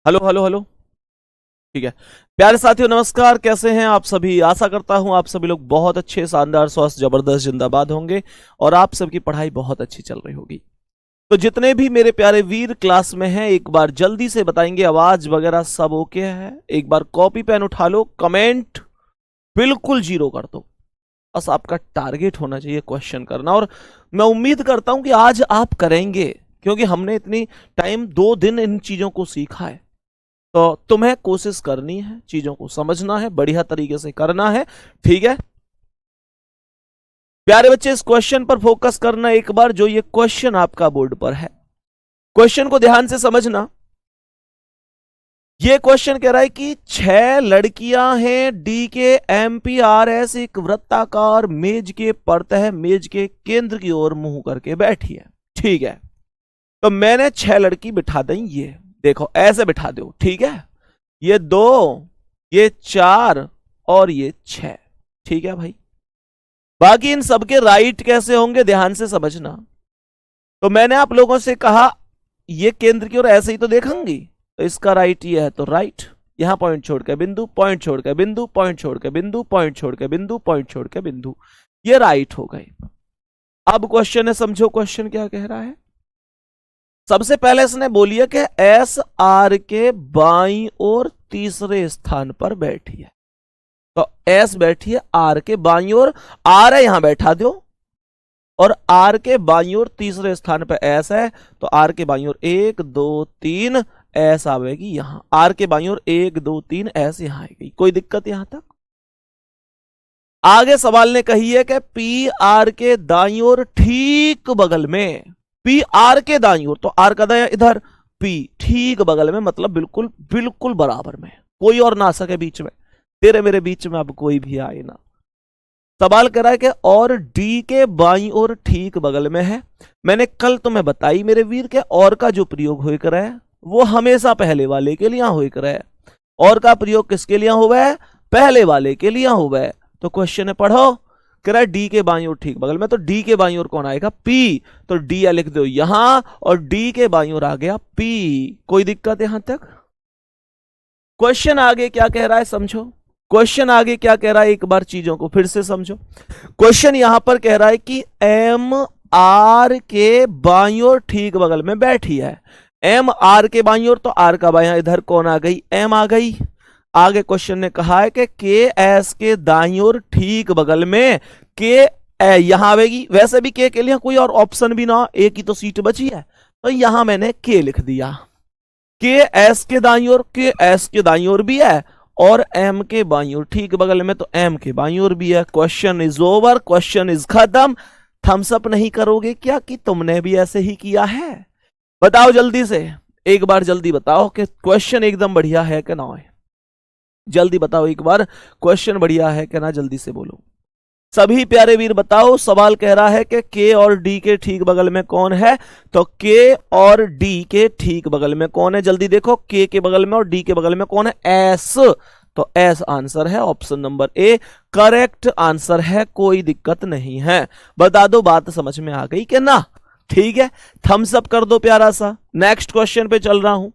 Hello hello hello. ठीक है। प्यारे साथियों नमस्कार, कैसे हैं आप सभी। आशा करता हूं आप सभी लोग बहुत अच्छे, शानदार, स्वस्थ, जबरदस्त, जिंदाबाद होंगे और आप सबकी पढ़ाई बहुत अच्छी चल रही होगी। तो जितने भी मेरे प्यारे वीर क्लास में हैं एक बार जल्दी से बताएंगे आवाज वगैरह सब ओके है। एक बार कॉपी पेन उठा लो, कमेंट बिल्कुल जीरो कर दो। बस आपका टारगेट होना चाहिए क्वेश्चन करना, और मैं उम्मीद करता हूं कि आज आप करेंगे, क्योंकि हमने इतनी टाइम 2 दिन इन चीजों को सीखा है। तो तुम्हें कोशिश करनी है, चीजों को समझना है, बढ़िया तरीके से करना है। ठीक है प्यारे बच्चे, इस क्वेश्चन पर फोकस करना एक बार, जो ये क्वेश्चन आपका बोर्ड पर है। क्वेश्चन को ध्यान से समझना। ये क्वेश्चन कह रहा है कि 6 लड़कियां हैं डी के एमपीआरएस एक वृत्ताकार मेज के परतः मेज के केंद्र की ओर मुंह करके बैठी है। ठीक है, तो मैंने 6 लड़की बिठा दी। ये देखो ऐसे बिठा दो। ठीक है, ये 2, ये 4 और ये 6। ठीक है भाई, बाकी इन सबके राइट कैसे होंगे ध्यान से समझना। तो मैंने आप लोगों से कहा ये केंद्र की ओर ऐसे ही तो देखेंगी, तो इसका राइट ये है तो राइट। यहां पॉइंट छोड़ के बिंदु, पॉइंट छोड़ के बिंदु, पॉइंट छोड़ के बिंदु, पॉइंट छोड़ के बिंदु, पॉइंट छोड़ के बिंदु, ये राइट हो गए। अब क्वेश्चन है, समझो क्वेश्चन क्या कह रहा है। सबसे पहले इसने बोलिए कि एस आर के बाईं ओर तीसरे स्थान पर बैठी है। तो एस बैठी है आर के बाईं ओर, आर है यहां बैठा दो, और आर के बाईं ओर तीसरे स्थान पर एस है, तो आर के बाईं ओर 1 2 3 एस आवेगी यहां। आर के बाईं ओर 1 2 3 एस यहां आएगी। कोई दिक्कत यहां तक। आगे सवाल ने कही है कि पी आर के दाईं ओर ठीक बगल में, पी आर के दाईं ओर, तो आर का दाया इधर, पी ठीक बगल में, मतलब बिल्कुल बिल्कुल बराबर में, कोई और ना आ सके बीच में, तेरे मेरे बीच में अब कोई भी आए ना। सवाल कह रहा है कि और डी के बाईं ओर ठीक बगल में है। मैंने कल तुम्हें बताई मेरे वीर के और का जो प्रयोग हो कर है वो हमेशा पहले वाले के लिए हो कर है। और का प्रयोग किसके लिए हुआ है? पहले वाले के लिए हुआ है। तो क्वेश्चन है पढ़ो, कह रहा है डी के बाईं ओर ठीक बगल में, तो डी के बाईं ओर कौन आएगा? पी। तो डी लिख दो यहां, और डी के बाईं ओर आ गया पी। कोई दिक्कत यहां तक? क्वेश्चन आगे क्या कह रहा है समझो। क्वेश्चन आगे क्या कह रहा है, एक बार चीजों को फिर से समझो। क्वेश्चन यहां पर कह रहा है कि एम आर के बाईं ओर ठीक बगल में बैठी है। एम आर के बाईं ओर, तो आर का बाईं इधर कौन आ गई? एम आ गई। आगे क्वेश्चन ने कहा है कि के एस के दाईं ओर ठीक बगल में के यहां आवेगी। वैसे भी के लिए कोई और ऑप्शन भी ना, एक ही तो सीट बची है, तो यहां मैंने के लिख दिया। के एस के दाईं ओर, के एस के दाईं ओर भी है, और एम के बाईं ओर ठीक बगल में, तो एम के बाईं ओर भी है। Question is over, question is खत्म। थम्स अप नहीं करोगे क्या कि तुमने भी ऐसे ही किया है? बताओ जल्दी से, एक बार जल्दी बताओ कि क्वेश्चन एकदम बढ़िया है कि ना है। जल्दी बताओ एक बार, क्वेश्चन बढ़िया है कि ना, जल्दी से बोलो सभी प्यारे वीर बताओ। सवाल कह रहा है कि के और डी के ठीक बगल में कौन है, तो के और डी के ठीक बगल में कौन है? जल्दी देखो, के बगल में और डी के बगल में कौन है? एस। तो एस आंसर है, option number A correct answer है, कोई दिक्कत नहीं है। बता दो बात समझ में आ गई कि ना? ठीक है, थम्स अप कर दो प्यारा सा। नेक्स्ट क्वेश्चन पे चल रहा हूं।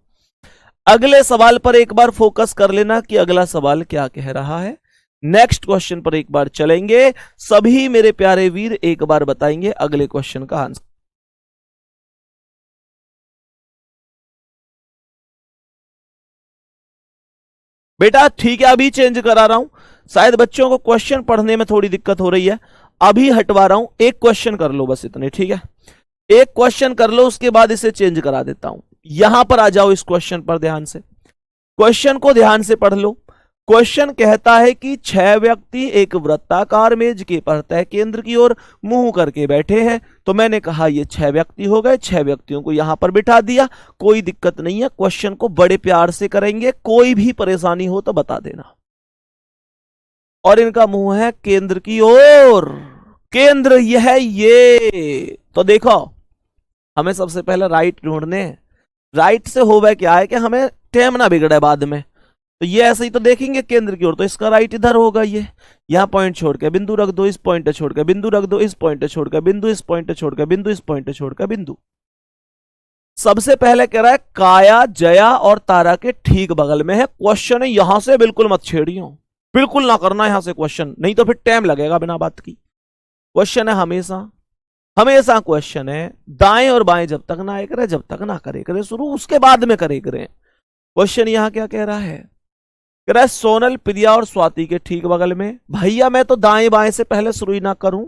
अगले सवाल पर एक बार फोकस कर लेना कि अगला सवाल क्या कह रहा है। नेक्स्ट क्वेश्चन पर एक बार चलेंगे। सभी मेरे प्यारे वीर एक बार बताएंगे अगले क्वेश्चन का आंसर। बेटा ठीक है, अभी चेंज करा रहा हूं, शायद बच्चों को क्वेश्चन पढ़ने में थोड़ी दिक्कत हो रही है। अभी हटवा रहा हूं, एक क्वेश्चन कर लो बस इतने। ठीक है, एक क्वेश्चन कर लो, उसके बाद इसे चेंज करा देता हूं। यहां पर आ जाओ, इस क्वेश्चन पर ध्यान से, क्वेश्चन को ध्यान से पढ़ लो। क्वेश्चन कहता है कि 6 व्यक्ति एक वृत्ताकार मेज के परतः केंद्र की ओर मुंह करके बैठे हैं। तो मैंने कहा ये 6 व्यक्ति हो गए, 6 व्यक्तियों को यहां पर बिठा दिया, कोई दिक्कत नहीं है। क्वेश्चन को बड़े प्यार से करेंगे, कोई भी परेशानी हो तो बता देना। और इनका मुंह है केंद्र की ओर, केंद्र यह है ये। तो देखो, हमें सबसे पहले राइट ढूंढने, राइट से होगा क्या है कि हमें टाइम ना बिगड़े बाद में। तो ये ऐसे ही तो देखेंगे केंद्र की ओर, तो इसका राइट इधर होगा। ये यहां पॉइंट छोड़ के बिंदु रख दो, इस पॉइंट छोड़ के बिंदु रख दो, इस पॉइंट छोड़ के बिंदु, इस पॉइंट छोड़ के बिंदु, इस पॉइंट छोड़ के बिंदु। सबसे पहले कह रहा है काया जया और तारा के ठीक बगल में है। क्वेश्चन है यहां से बिल्कुल मत छेड़ियो, बिल्कुल ना करना यहां से क्वेश्चन, नहीं तो फिर टाइम लगेगा बिना बात की। क्वेश्चन है हमेशा हमेशा क्वेश्चन है दाएं और बाएं जब तक ना आए करे, जब तक ना करे करे शुरू, उसके बाद में करे करे। क्वेश्चन यहां क्या कह रहा है? कह रहा है सोनल प्रिया और स्वाति के ठीक बगल में। भैया मैं तो दाएं बाएं से पहले शुरू ही ना करूं।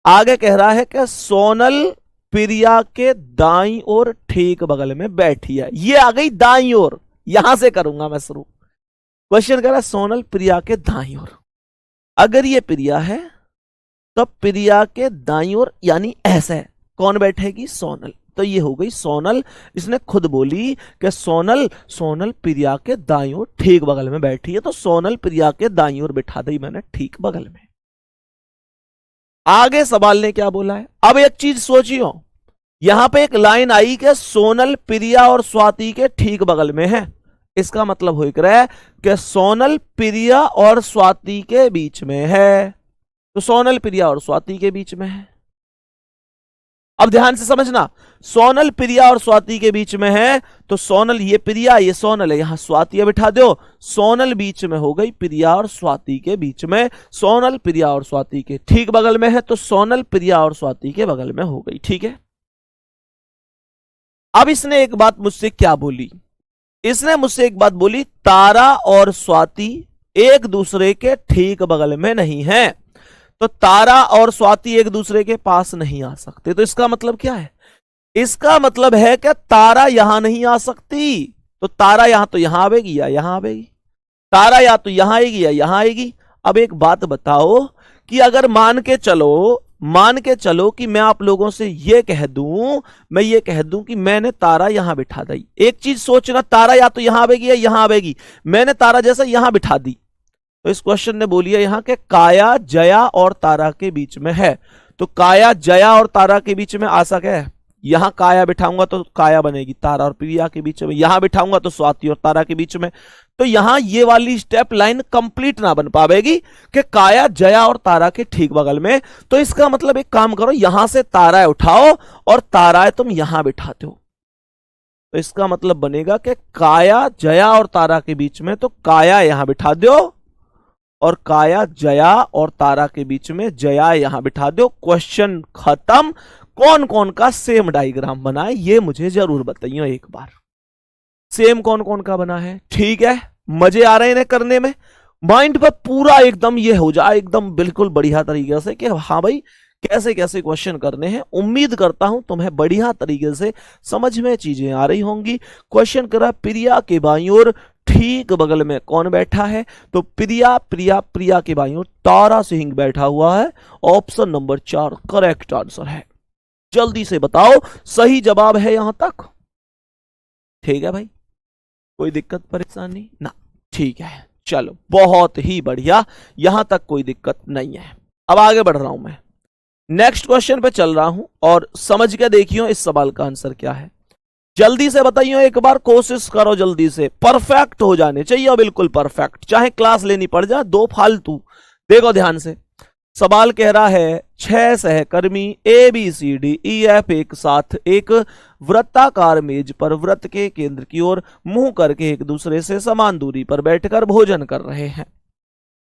आगे कह रहा है कि सोनल प्रिया के दाईं ओर ठीक बगल में बैठी है। ये आ गई दाईं ओर, यहां से करूंगा मैं शुरू। क्वेश्चन कह रहा है सोनल प्रिया के दाईं ओर। अगर ये प्रिया है तो प्रिया के दाईं ओर यानी ऐसे कौन बैठेगी? सोनल। तो ये हो गई सोनल। इसने खुद बोली कि सोनल सोनल प्रिया के दाईं ओर ठीक बगल में बैठी है, तो सोनल प्रिया के दाईं ओर बिठा दी मैंने ठीक बगल में। आगे सवाल ने क्या बोला है? अब एक चीज सोचियो, यहां पे एक लाइन आई कि सोनल प्रिया और स्वाति के ठीक बगल में है। इसका मतलब हो रहा है कि सोनल प्रिया और स्वाति के बीच में है, तो सोनल प्रिया और स्वाति के बीच में है। अब ध्यान से समझना, सोनल प्रिया और स्वाति के बीच में है, तो सोनल ये प्रिया ये सोनल है, यहां स्वाति बिठा दो। सोनल बीच में हो गई प्रिया और स्वाति के बीच में। सोनल प्रिया और स्वाति के ठीक बगल में है, तो सोनल प्रिया और स्वाति के बगल में हो गई। ठीक है। अब इसने एक बात मुझसे क्या बोली? इसने मुझसे एक बात बोली, तारा और स्वाति एक दूसरे के ठीक बगल में नहीं है, तो तारा और स्वाति एक दूसरे के पास नहीं आ सकते। तो इसका मतलब क्या है? इसका मतलब है कि तारा यहां नहीं आ सकती, तो तारा यहां तो यहां आवेगी या यहां आवेगी, तारा या तो यहां आएगी या यहां आएगी। अब एक बात बताओ कि अगर मान के चलो कि मैं आप लोगों से ये कह दूं कि मैंने तारा यहां बिठा दी। एक चीज सोचना, तारा या तो यहां आवेगी या यहां आवेगी। मैंने तारा जैसा यहां बिठा दी, तो इस क्वेश्चन ने बोली है यहां के काया जया और तारा के बीच में है, तो काया जया और तारा के बीच में आ सके। यहां काया बिठाऊंगा तो काया बनेगी तारा और प्रिया के बीच में, यहां बिठाऊंगा तो स्वाति और तारा के बीच में। तो यहां ये वाली स्टेप लाइन कंप्लीट ना बन पाएगी कि काया जया और तारा के ठीक बगल में। तो इसका मतलब एक काम करो, यहां से तारा उठाओ और तारा तुम यहां बिठाते हो, तो इसका मतलब बनेगा कि काया जया और तारा के बीच में, तो काया यहां बिठा दो और काया जया और तारा के बीच में जया यहां बिठा दो। क्वेश्चन खत्म। कौन कौन का सेम डायग्राम बना है ये मुझे जरूर बताइए एक बार। सेम कौन कौन का बना है? ठीक है, मजे आ रहे हैं करने में, माइंड पर पूरा एकदम ये हो जाए एकदम बिल्कुल बढ़िया तरीके से कि हाँ भाई कैसे कैसे क्वेश्चन करने हैं। उम्मीद करता हूं तुम्हें बढ़िया तरीके से समझ में चीजें आ रही होंगी। क्वेश्चन करा प्रिया के बाईं ओर ठीक बगल में कौन बैठा है? तो प्रिया प्रिया प्रिया के बाईं ओर तारा सिंह बैठा हुआ है। ऑप्शन नंबर 4 करेक्ट आंसर है। जल्दी से बताओ सही जवाब है यहां तक? ठीक है भाई, कोई दिक्कत परेशानी ना? ठीक है, चलो बहुत ही बढ़िया, यहां तक कोई दिक्कत नहीं है। अब आगे बढ़ रहा हूं मैं, नेक्स्ट क्वेश्चन पे चल रहा हूं और समझ के देखियो इस सवाल का आंसर क्या है। जल्दी से बताइए एक बार, कोशिश करो जल्दी से, परफेक्ट हो जाने चाहिए, बिल्कुल परफेक्ट, चाहे क्लास लेनी पड़ जाए दो फालतू। देखो ध्यान से, सवाल कह रहा है 6 सहकर्मी ABCDEF एक साथ एक वृत्ताकार मेज पर वृत्त के केंद्र की ओर मुंह करके एक दूसरे से समान दूरी पर बैठकर भोजन कर रहे हैं।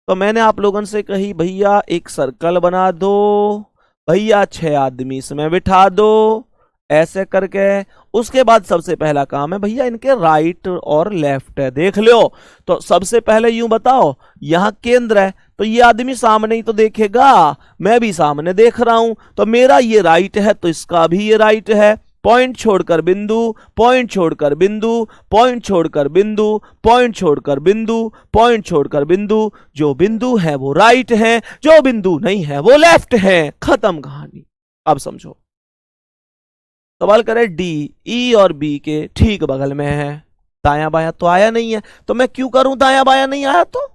तो मैंने आप लोगों से कही भैया एक सर्कल बना दो, भैया 6 आदमी इसमें बिठा दो, ऐसे करके। उसके बाद सबसे पहला काम है भैया इनके राइट और लेफ्ट है, देख लो। तो सबसे पहले यूं बताओ, यहां केंद्र है तो ये आदमी सामने ही तो देखेगा, मैं भी सामने देख रहा हूं, तो मेरा ये राइट है तो इसका भी ये राइट है। पॉइंट छोड़कर बिंदु, पॉइंट छोड़कर बिंदु, पॉइंट छोड़कर बिंदु, पॉइंट छोड़कर बिंदु, पॉइंट छोड़कर बिंदु। जो बिंदु है वो राइट है, जो बिंदु नहीं है वो लेफ्ट है। खत्म कहानी। अब समझो, सवाल करें D E और B के ठीक बगल में है, दाया बाया तो आया नहीं है, तो मैं क्यों करूं दाया बाया नहीं आया? तो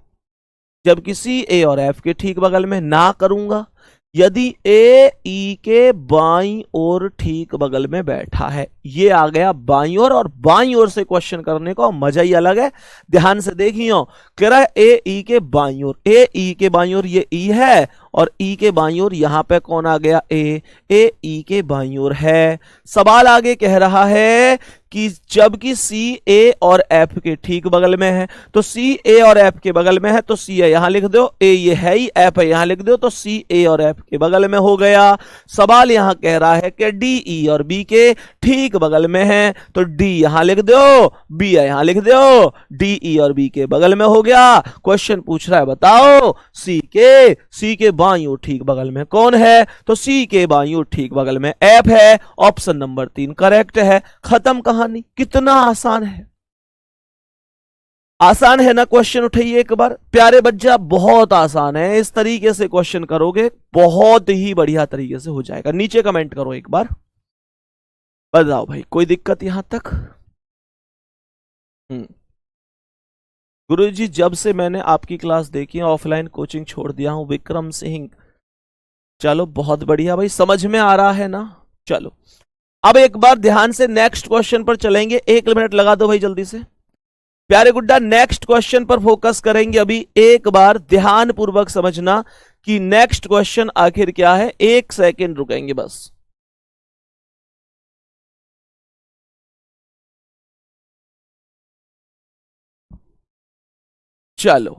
जब किसी A और F के ठीक बगल में ना करूंगा, यदि A E के बाईं ओर ठीक बगल में बैठा है, ये आ गया बाईं ओर, और बाईं ओर से क्वेश्चन करने का मजा ही अलग है। ध्यान से देखियो, कह रहा है A E के बाईं ओर, A E के बाईं ओर ये E है और ई के बाईं ओर यहां पे कौन आ गया, ए ई के बाईं ओर है। सवाल आगे कह रहा है कि जबकि सी ए और एफ के ठीक बगल में है, तो सी ए और एफ के बगल में है तो सी ए यहां लिख दो, ए ये है ही, एफ है यहां लिख दो, तो सी ए और एफ के बगल में हो गया। सवाल यहां कह रहा है कि डी ई और बी के ठीक बगल में है, तो डी यहां लिख दो, बी यहां लिख दो, डी ई और बी के बगल में हो गया। क्वेश्चन पूछ रहा है बताओ सी के बाईं ओर ठीक बगल में कौन है, तो सी के बाईं ओर ठीक बगल में एफ है। ऑप्शन नंबर 3 करेक्ट है। खत्म कहानी। कितना आसान है, आसान है ना। क्वेश्चन उठाइए एक बार प्यारे बच्चा, बहुत आसान है। इस तरीके से क्वेश्चन करोगे बहुत ही बढ़िया तरीके से हो जाएगा। नीचे कमेंट करो एक बार, बताओ भाई कोई दिक्कत यहां तक। गुरुजी जब से मैंने आपकी क्लास देखी है, ऑफलाइन कोचिंग छोड़ दिया हूं। विक्रम सिंह, चलो बहुत बढ़िया भाई, समझ में आ रहा है ना। चलो अब एक बार ध्यान से नेक्स्ट क्वेश्चन पर चलेंगे। 1 मिनट लगा दो भाई जल्दी से। प्यारे गुड्डा नेक्स्ट क्वेश्चन पर फोकस करेंगे अभी। एक बार ध्यान पूर्वक समझना कि नेक्स्ट क्वेश्चन आखिर क्या है। 1 सेकेंड रुकेंगे बस। चलो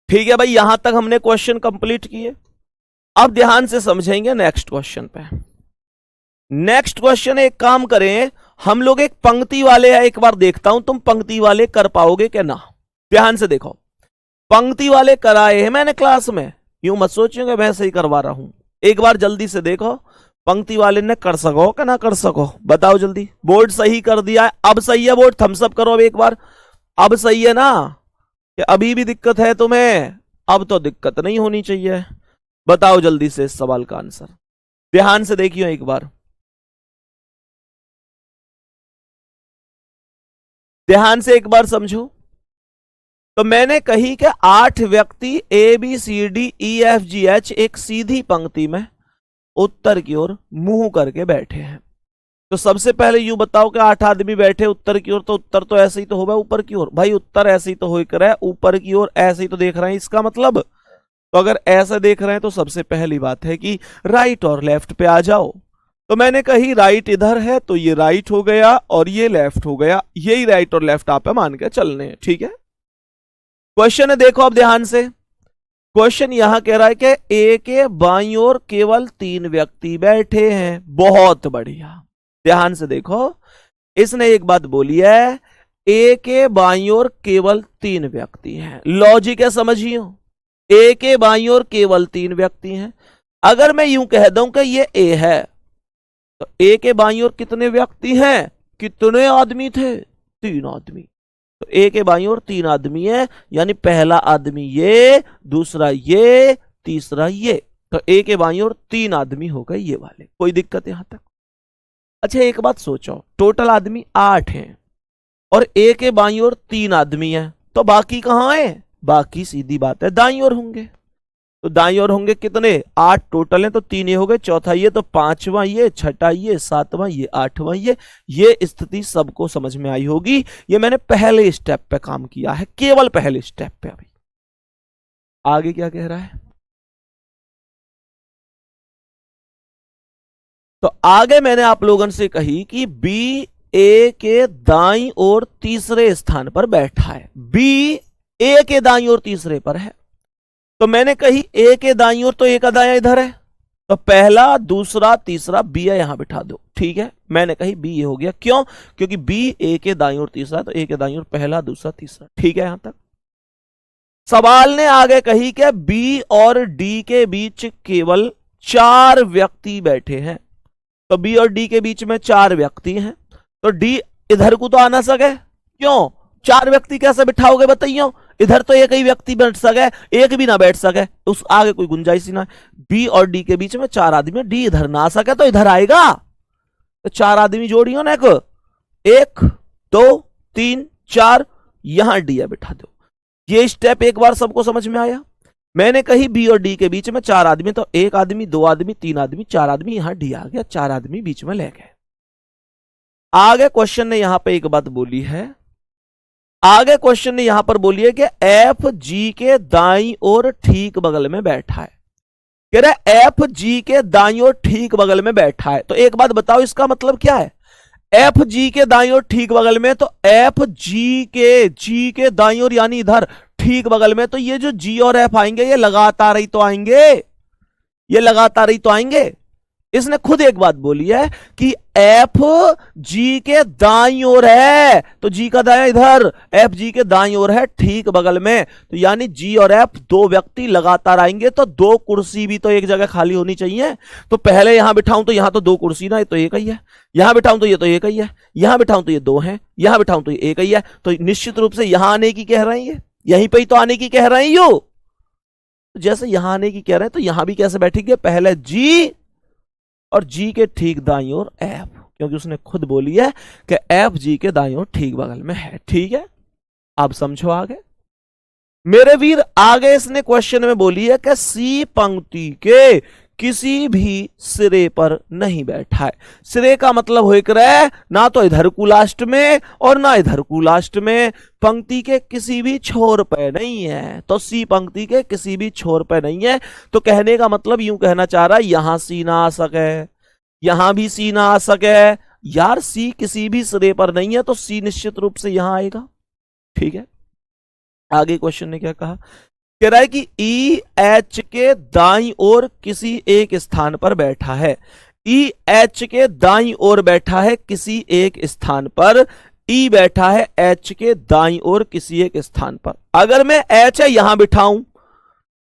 ठीक है भाई, यहां तक हमने क्वेश्चन कंप्लीट किए। अब ध्यान से समझेंगे नेक्स्ट क्वेश्चन पे। नेक्स्ट क्वेश्चन, एक काम करें हम लोग, एक पंक्ति वाले है, एक बार देखता हूं तुम पंक्ति वाले कर पाओगे क्या ना। ध्यान से देखो, पंक्ति वाले कराए हैं मैंने क्लास में, यूं मत सोचोगे मैं सही करवा रहा हूं। एक बार जल्दी से देखो पंक्ति वाले ने कर सको क्या ना कर सको, बताओ जल्दी। बोर्ड सही कर दिया है, अब सही है बोर्ड, थम्सअप करो अब एक बार। अब सही है ना, कि अभी भी दिक्कत है तुम्हें? अब तो दिक्कत नहीं होनी चाहिए। बताओ जल्दी से इस सवाल का आंसर। ध्यान से देखियो एक बार, ध्यान से एक बार समझो। तो मैंने कही कि 8 व्यक्ति A B C D E F G H एक सीधी पंक्ति में उत्तर की ओर मुंह करके बैठे हैं। तो सबसे पहले यूं बताओ कि 8 आदमी बैठे उत्तर की ओर, तो उत्तर तो ऐसे ही तो होगा ऊपर की ओर। भाई उत्तर ऐसे ही तो होकर है ऊपर की ओर, ऐसे ही तो देख रहे हैं इसका मतलब। तो अगर ऐसे देख रहे हैं तो सबसे पहली बात है कि राइट और लेफ्ट पे आ जाओ। तो मैंने कही राइट इधर है तो ये राइट हो गया और ये लेफ्ट हो गया। यही राइट और लेफ्ट आप मान के चलने हैं, ठीक है। क्वेश्चन है देखो अब ध्यान से। क्वेश्चन यहां कह रहा है कि ए के बाईं ओर केवल 3 व्यक्ति बैठे हैं। बहुत बढ़िया, ध्यान से देखो, इसने एक बात बोली है, ए के बाईं ओर केवल 3 व्यक्ति हैं। लॉजिक है समझियो, ए के बाईं ओर केवल 3 व्यक्ति हैं। अगर मैं यूं कह दूं कि ये ए है, तो ए के बाईं ओर कितने व्यक्ति हैं? कितने आदमी थे? 3 आदमी। तो ए के बाईं ओर 3 आदमी है, यानी पहला आदमी ये, दूसरा ये, तीसरा ये। तो ए के बाईं ओर 3 आदमी हो गए ये वाले। कोई दिक्कत यहां तक? अच्छा एक बात सोचो, टोटल आदमी 8 हैं और ए के बाईं ओर 3 आदमी हैं, तो बाकी कहां है? बाकी सीधी बात है दाईं ओर होंगे। तो दाईं ओर होंगे कितने? 8 टोटल हैं, तो 3 ये हो गए, चौथा ये, तो 5वां ये, छठा ये, 7वां ये, 8वां ये। ये स्थिति सबको समझ में आई होगी। ये मैंने पहले स्टेप पे काम किया है, केवल पहले स्टेप पे। अभी आगे क्या कह रहा है? तो आगे मैंने आप लोगों से कही कि बी ए के दाईं ओर तीसरे स्थान पर बैठा है। बी ए के दाईं ओर तीसरे पर है। तो मैंने कही ए के दाईं ओर, तो ए का दायां इधर है, तो पहला, दूसरा, तीसरा बी है यहां बिठा दो, ठीक है। मैंने कही बी ये हो गया, क्यों? क्योंकि बी ए के दाईं ओर तीसरा, तो ए के दाईं ओर पहला, दूसरा, तीसरा, ठीक है। यहां तक सवाल ने आगे कही कि बी और डी के बीच केवल 4 व्यक्ति बैठे हैं। तो बी और डी के बीच में 4 व्यक्ति हैं, तो डी इधर को तो आ ना सके, क्यों? 4 व्यक्ति कैसे बिठाओगे बताइयो? इधर तो एक ही व्यक्ति बैठ सके, एक भी ना बैठ सके, उस आगे कोई गुंजाइश ही ना। बी और डी के बीच में 4 आदमी, डी इधर ना आ सके तो इधर आएगा। तो 4 आदमी जोड़ियो ना, 1 2 3 4, यहां डी है बिठा दो। ये स्टेप एक बार सबको समझ में आया? मैंने कही बी और डी के बीच में 4 आदमी, तो 1 आदमी, 2 आदमी, 3 आदमी, 4 आदमी, यहां डी आ गया, 4 आदमी बीच में ले गए। आगे क्वेश्चन ने यहां पे एक बात बोली है, आगे क्वेश्चन ने यहां पर बोली है कि एफ जी के दाईं ओर ठीक बगल में बैठा है। कह रहा है एफ जी के दाईं ओर ठीक बगल में बैठा है। तो एक बात बताओ, इसका मतलब क्या है? एफ जी के दाईं ओर ठीक बगल में, तो एफ जी के दाईं ओर यानी इधर ठीक बगल में, तो ये जो जी और एफ आएंगे ये लगातार ही तो आएंगे, ये लगातार ही तो आएंगे। इसने खुद एक बात बोली है कि एफ जी के दाईं ओर है, तो जी का दायां इधर, एफ जी के दाईं ओर है ठीक बगल में, तो यानी जी और एफ दो व्यक्ति लगातार आएंगे, तो दो कुर्सी भी तो एक जगह खाली होनी चाहिए। तो पहले यहां बिठाऊं तो यहां तो दो कुर्सी ना, ये तो एक ही है, यहां बिठाऊं तो ये तो एक ही है, यहां बिठाऊं तो ये दो है, यहां बिठाऊं तो ये एक ही है, तो निश्चित रूप से यहां आने की कह रहे हैं, यहीं पर ही तो आने की कह रहे हैं यो। जैसे यहां आने की कह रहे हैं तो यहां भी कैसे बैठेंगे? पहले जी और जी के ठीक दाईं ओर एफ, क्योंकि उसने खुद बोली है कि एफ जी के दाईं ओर ठीक बगल में है। ठीक है, आप समझो आगे। मेरे वीर आगे इसने क्वेश्चन में बोली है कि सी पंक्ति के किसी भी सिरे पर नहीं बैठा है। सिरे का मतलब हो रहा है ना तो इधर को लास्ट में और ना इधर को लास्ट में, पंक्ति के किसी भी छोर पे नहीं है। तो सी पंक्ति के किसी भी छोर पे नहीं है, तो कहने का मतलब यूं कहना चाह रहा है यहां सी ना आ सके, यहां भी सी ना आ सके। यार सी किसी भी सिरे पर नहीं है तो सी निश्चित रूप से यहां आएगा। ठीक है, आगे क्वेश्चन ने क्या कहा? कह रहा है कि ई एच के दाईं ओर किसी एक स्थान पर बैठा है। ई एच के दाईं ओर बैठा है किसी एक स्थान पर, ई बैठा है एच के दाईं ओर किसी एक स्थान पर। अगर मैं एच है यहां बिठाऊं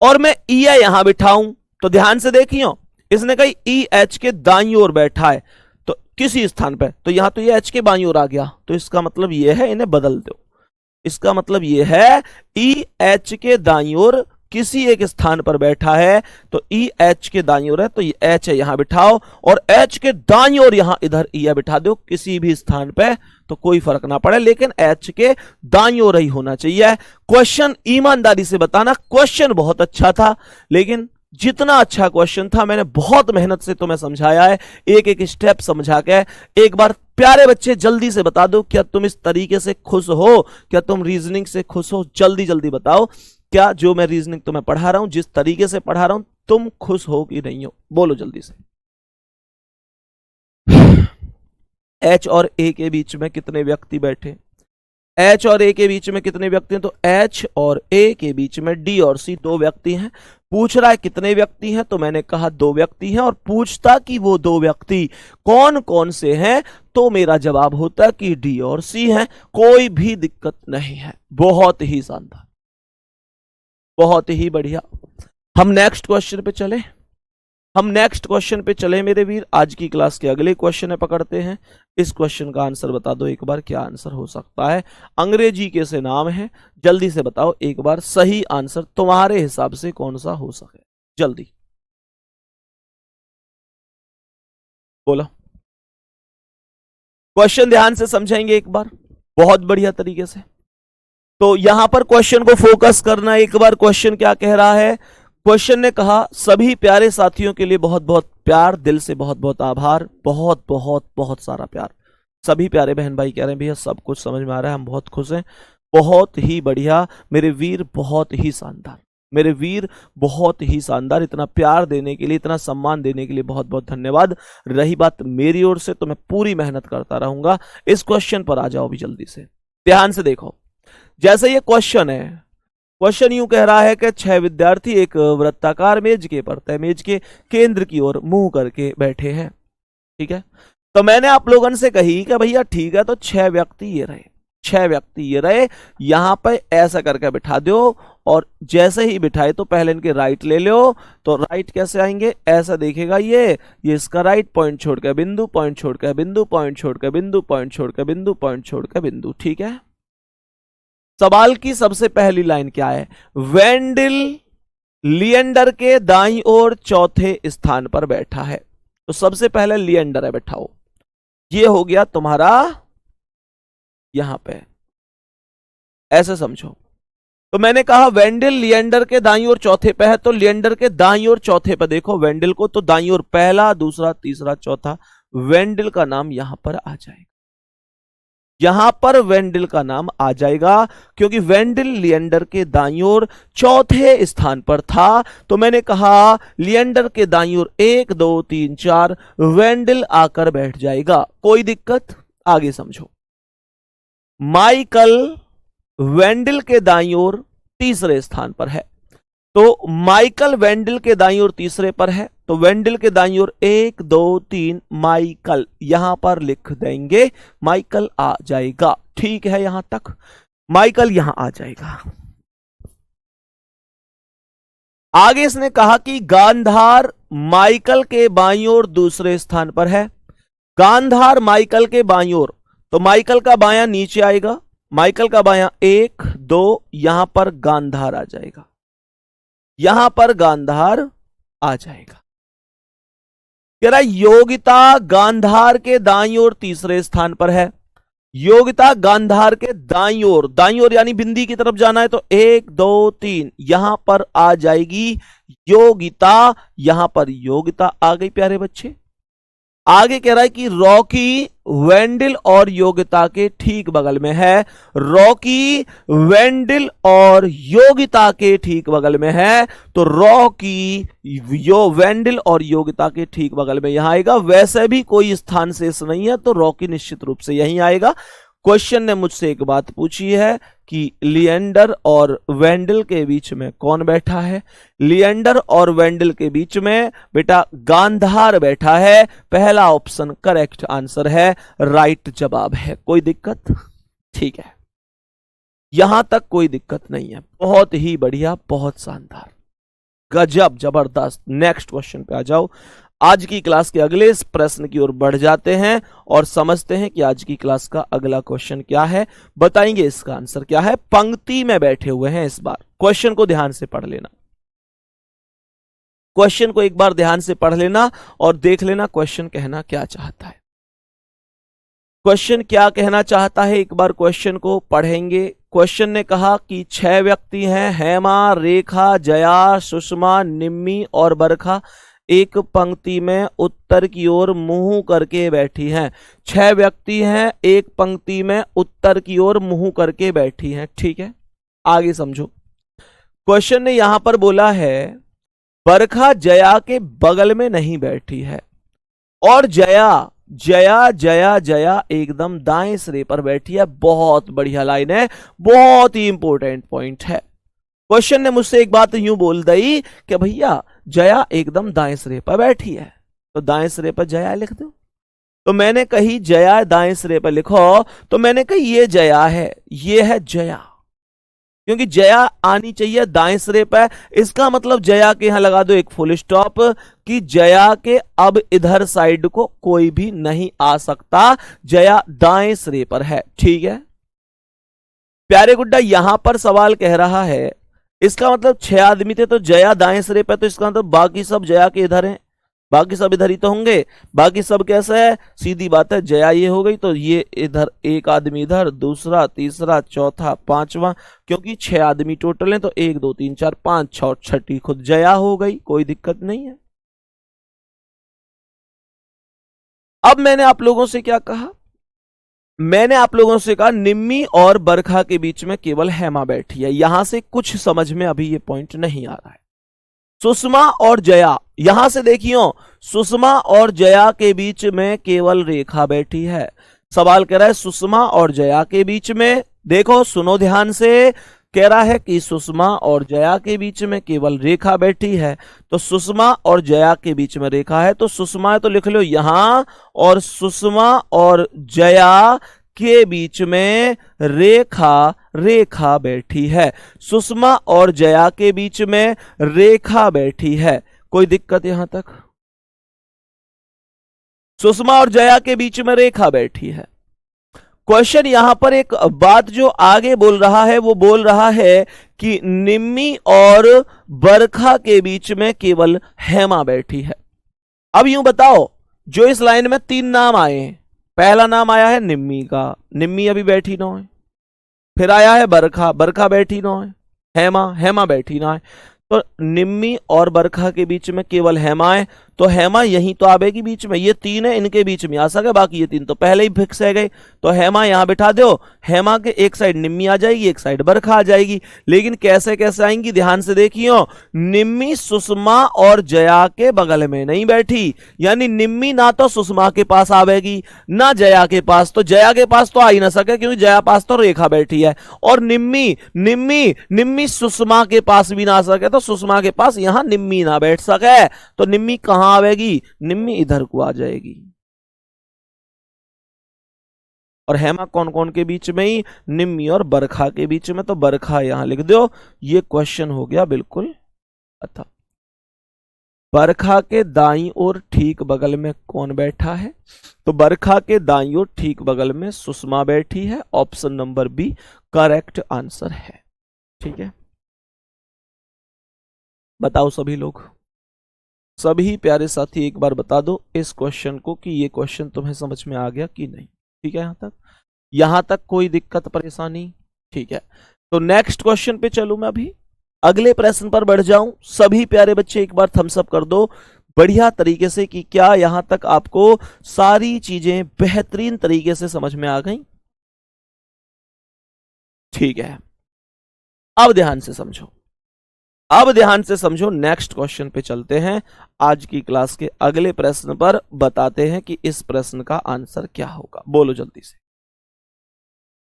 और मैं ई है यहां बिठाऊं, तो ध्यान से देखियो, इसने कहा ई एच के दाईं ओर बैठा है तो किसी स्थान पर, तो यहां तो ये एच के बाईं ओर आ गया, तो इसका मतलब ये है, इन्हें बदल दो। इसका मतलब यह है ई एच के दाईं ओर किसी एक स्थान पर बैठा है, तो ई एच के दाईं ओर है तो ये एच है यहां बिठाओ, और एच के दाईं ओर यहां इधर ई बिठा दो किसी भी स्थान पे, तो कोई फर्क ना पड़े, लेकिन एच के दाईं ओर ही होना चाहिए। क्वेश्चन ईमानदारी से बताना, क्वेश्चन बहुत अच्छा था, लेकिन जितना अच्छा क्वेश्चन था मैंने बहुत मेहनत से तुम्हें समझाया है, एक एक स्टेप समझा के। एक बार प्यारे बच्चे जल्दी से बता दो, क्या तुम इस तरीके से खुश हो? क्या तुम रीजनिंग से खुश हो? जल्दी जल्दी बताओ, क्या जो मैं रीजनिंग तुम्हें पढ़ा रहा हूं, जिस तरीके से पढ़ा रहा हूं, तुम खुश हो कि नहीं हो? बोलो जल्दी से। एच और ए के बीच में कितने व्यक्ति बैठे? एच और ए के बीच में कितने व्यक्ति हैं? तो एच और ए के बीच में डी और सी दो व्यक्ति हैं। पूछ रहा है कितने व्यक्ति हैं, तो मैंने कहा दो व्यक्ति हैं, और पूछता कि वो दो व्यक्ति कौन कौन से हैं, तो मेरा जवाब होता कि डी और सी हैं। कोई भी दिक्कत नहीं है, बहुत ही शानदार, बहुत ही बढ़िया। हम नेक्स्ट क्वेश्चन पे चले, हम नेक्स्ट क्वेश्चन पे चले मेरे वीर। आज की क्लास के अगले क्वेश्चन पकड़ते हैं। इस क्वेश्चन का आंसर बता दो एक बार, क्या आंसर हो सकता है? अंग्रेजी के से नाम है, जल्दी से बताओ एक बार, सही आंसर तुम्हारे हिसाब से कौन सा हो सके? जल्दी बोलो। क्वेश्चन ध्यान से समझेंगे एक बार, बहुत बढ़िया तरीके से। तो यहां पर क्वेश्चन को फोकस करना एक बार। क्वेश्चन क्या कह रहा है? क्वेश्चन ने कहा सभी प्यारे साथियों के लिए बहुत बहुत प्यार, दिल से बहुत बहुत आभार, बहुत बहुत बहुत सारा प्यार। सभी प्यारे बहन भाई कह रहे हैं भैया सब कुछ समझ में आ रहा है, हम बहुत खुश हैं, बहुत ही बढ़िया मेरे वीर, बहुत ही शानदार मेरे वीर, बहुत ही शानदार। इतना प्यार देने के लिए, इतना सम्मान देने के लिए बहुत बहुत धन्यवाद। रही बात मेरी ओर से, तो मैं पूरी मेहनत करता रहूंगा। इस क्वेश्चन पर आ जाओ भी जल्दी से, ध्यान से देखो। जैसे ये क्वेश्चन है, क्वेश्चन यूं कह रहा है कि 6 विद्यार्थी एक वृत्ताकार मेज के पर तय मेज के केंद्र की ओर मुंह करके बैठे हैं। ठीक है, तो मैंने आप लोगों से कही कि भैया ठीक है, तो 6 व्यक्ति ये रहे, 6 व्यक्ति ये रहे, यहां पे ऐसा करके बिठा दो, और जैसे ही बिठाए तो पहले इनके राइट ले लो। तो राइट कैसे आएंगे? ऐसा देखेगा ये इसका राइट, पॉइंट छोड़ के बिंदु, पॉइंट छोड़ के बिंदु, पॉइंट छोड़ के बिंदु, पॉइंट छोड़ के बिंदु, पॉइंट छोड़ के बिंदु। ठीक है, सवाल की सबसे पहली लाइन क्या है? वेंडिल लिएंडर के दाईं ओर चौथे स्थान पर बैठा है। तो सबसे पहले लिएंडर है, बैठाओ, ये हो गया तुम्हारा यहां पे, ऐसे समझो। तो मैंने कहा वेंडिल लिएंडर के दाईं ओर चौथे पे है, तो लिएंडर के दाईं ओर चौथे पे देखो वेंडिल को, तो दाईं ओर पहला, दूसरा, तीसरा, चौथा, वेंडिल का नाम यहां पर आ जाएगा। यहां पर वेंडिल का नाम आ जाएगा, क्योंकि वेंडिल लिएंडर के दाईं ओर चौथे स्थान पर था। तो मैंने कहा लिएंडर के दाईं ओर 1 2 3 4 वेंडिल आकर बैठ जाएगा। कोई दिक्कत? आगे समझो। माइकल वेंडिल के दाईं ओर तीसरे स्थान पर है। तो माइकल वेंडिल के दाईं ओर तीसरे पर है, तो वेंडिल के दाईं ओर 1 2 3 माइकल यहां पर लिख देंगे, माइकल आ जाएगा। ठीक है, यहां तक माइकल यहां आ जाएगा। आगे इसने कहा कि गांधार माइकल के बाईं ओर दूसरे स्थान पर है। गांधार माइकल के बाईं ओर, तो माइकल का बायां नीचे आएगा, माइकल का बायां 1 2, यहां पर गांधार आ जाएगा, यहां पर गांधार आ जाएगा। कह रहा योगिता गांधार के दाईं ओर तीसरे स्थान पर है। योगिता गांधार के दाईं ओर यानी बिंदी की तरफ जाना है, तो 1 2 3 यहां पर आ जाएगी योगिता, यहां पर योगिता आ गई प्यारे बच्चे। आगे कह रहा है कि रॉकी वेंडिल और योगिता के ठीक बगल में है। रॉकी वेंडिल और योगिता के ठीक बगल में है, तो रॉकी वेंडिल और योगिता के ठीक बगल में यहां आएगा। वैसे भी कोई स्थान शेष नहीं है, तो रॉकी निश्चित रूप से यहीं आएगा। क्वेश्चन ने मुझसे एक बात पूछी है कि लिएंडर और वेंडिल के बीच में कौन बैठा है। लिएंडर और वेंडिल के बीच में बेटा गांधार बैठा है। पहला ऑप्शन करेक्ट आंसर है, राइट जवाब है। कोई दिक्कत? ठीक है, यहां तक कोई दिक्कत नहीं है। बहुत ही बढ़िया, बहुत शानदार, गजब, जबरदस्त। नेक्स्ट क्वेश्चन पे आ जाओ। आज की क्लास के अगले प्रश्न की ओर बढ़ जाते हैं और समझते हैं कि आज की क्लास का अगला क्वेश्चन क्या है। बताएंगे इसका आंसर क्या है। पंक्ति में बैठे हुए हैं। इस बार क्वेश्चन को ध्यान से पढ़ लेना, क्वेश्चन को एक बार ध्यान से पढ़ लेना और देख लेना क्वेश्चन कहना क्या चाहता है। क्वेश्चन क्या कहना चाहता है, एक बार क्वेश्चन को पढ़ेंगे। क्वेश्चन ने कहा कि 6 व्यक्ति हैं, हेमा, रेखा, जया, सुषमा, निम्मी और बरखा एक पंक्ति में उत्तर की ओर मुंह करके बैठी हैं। 6 व्यक्ति हैं, एक पंक्ति में उत्तर की ओर मुंह करके बैठी हैं। ठीक है, आगे समझो। क्वेश्चन ने यहां पर बोला है बरखा जया के बगल में नहीं बैठी है, और जया जया जया जया एकदम दाएं सिरे पर बैठी है। बहुत बढ़िया लाइन है, बहुत ही इंपॉर्टेंट पॉइंट है। क्वेश्चन ने मुझसे एक बात यूं बोल दी कि भैया जया एकदम दाएं सिरे पर बैठी है, तो दाएं सिरे पर जया लिख दो। तो मैंने कही जया दाएं सिरे पर लिखो, तो मैंने कही ये जया है, ये है जया, क्योंकि जया आनी चाहिए दाएं सिरे पर। इसका मतलब जया के यहां लगा दो एक फुल स्टॉप, कि जया के अब इधर साइड को कोई भी नहीं आ सकता, जया दाएं सिरे पर है। ठीक है प्यारे गुड्डा, यहां पर सवाल कह रहा है इसका मतलब 6 आदमी थे, तो जया दाएं सिरे पे, तो इसका मतलब बाकी सब जया के इधर हैं, बाकी सब इधर ही तो होंगे। बाकी सब कैसे है, सीधी बात है, जया ये हो गई तो ये इधर, एक आदमी इधर, दूसरा, तीसरा, चौथा, पांचवा, क्योंकि 6 आदमी टोटल हैं, तो 1 2 3 4 5 6 छठी खुद जया हो गई। कोई दिक्कत नहीं है। अब मैंने आप लोगों से क्या कहा, मैंने आप लोगों से कहा निम्मी और बरखा के बीच में केवल हेमा बैठी है। यहां से कुछ समझ में अभी ये पॉइंट नहीं आ रहा है। सुषमा और जया, यहां से देखियो, सुषमा और जया के बीच में केवल रेखा बैठी है। सवाल कह रहा है सुषमा और जया के बीच में, देखो सुनो ध्यान से, कह रहा है कि सुषमा और जया के बीच में केवल रेखा बैठी है। तो सुषमा और जया के बीच में रेखा है, तो सुषमा तो लिख लो यहां, और सुषमा और जया के बीच में रेखा बैठी है। सुषमा और जया के बीच में रेखा बैठी है। कोई दिक्कत यहां तक? सुषमा और जया के बीच में रेखा बैठी है। क्वेश्चन यहां पर एक बात जो आगे बोल रहा है, वो बोल रहा है कि निम्मी और बरखा के बीच में केवल हेमा बैठी है। अब यूं बताओ, जो इस लाइन में 3 नाम आए हैं, पहला नाम आया है निम्मी का, निम्मी अभी बैठी ना है। फिर आया है बरखा, बरखा बैठी ना है। हेमा, हेमा बैठी ना है। तो निम्मी और बरखा के बीच में केवल हेमा है, तो हेमा यहीं तो आवेगी बीच में, ये 3 है इनके बीच में आ सके, बाकी ये 3 तो पहले ही फिक्स है गए। तो हेमा यहां बिठा दो, हेमा के एक साइड निम्मी आ जाएगी, एक साइड बरखा आ जाएगी। लेकिन कैसे कैसे आएंगी ध्यान से देखियो, निम्मी सुषमा और जया के बगल में नहीं बैठी, यानी निम्मी ना तो सुषमा के पास आवेगी ना जया के पास, तो जया के पास तो आ ही ना सके क्योंकि जया पास तो रेखा बैठी है, और निम्मी निम्मी निम्मी सुषमा के पास भी ना आ सके, तो सुषमा के पास यहां निम्मी ना बैठ सके, तो निम्मी कहां आवेगी, निम्मी इधर को आ जाएगी। और हेमा कौन कौन के बीच में ही, निम्मी और बरखा के बीच में, तो बरखा यहां लिख दो। ये क्वेश्चन हो गया बिल्कुल अच्छा। बरखा के दाईं ओर ठीक बगल में कौन बैठा है, तो बरखा के दाईं ओर ठीक बगल में सुषमा बैठी है, option number B correct answer है। ठीक है, बताओ सभी लोग, सभी प्यारे साथी एक बार बता दो इस क्वेश्चन को कि ये क्वेश्चन तुम्हें समझ में आ गया कि नहीं। ठीक है, यहां तक कोई दिक्कत परेशानी? ठीक है, तो नेक्स्ट क्वेश्चन पे चलूं मैं, अभी अगले प्रश्न पर बढ़ जाऊं। सभी प्यारे बच्चे एक बार थम्स अप कर दो बढ़िया तरीके से कि क्या यहां तक आपको सारी चीजें बेहतरीन तरीके से समझ में आ गई। ठीक है, अब ध्यान से समझो, अब ध्यान से समझो, नेक्स्ट क्वेश्चन पे चलते हैं। आज की क्लास के अगले प्रश्न पर बताते हैं कि इस प्रश्न का आंसर क्या होगा। बोलो जल्दी से,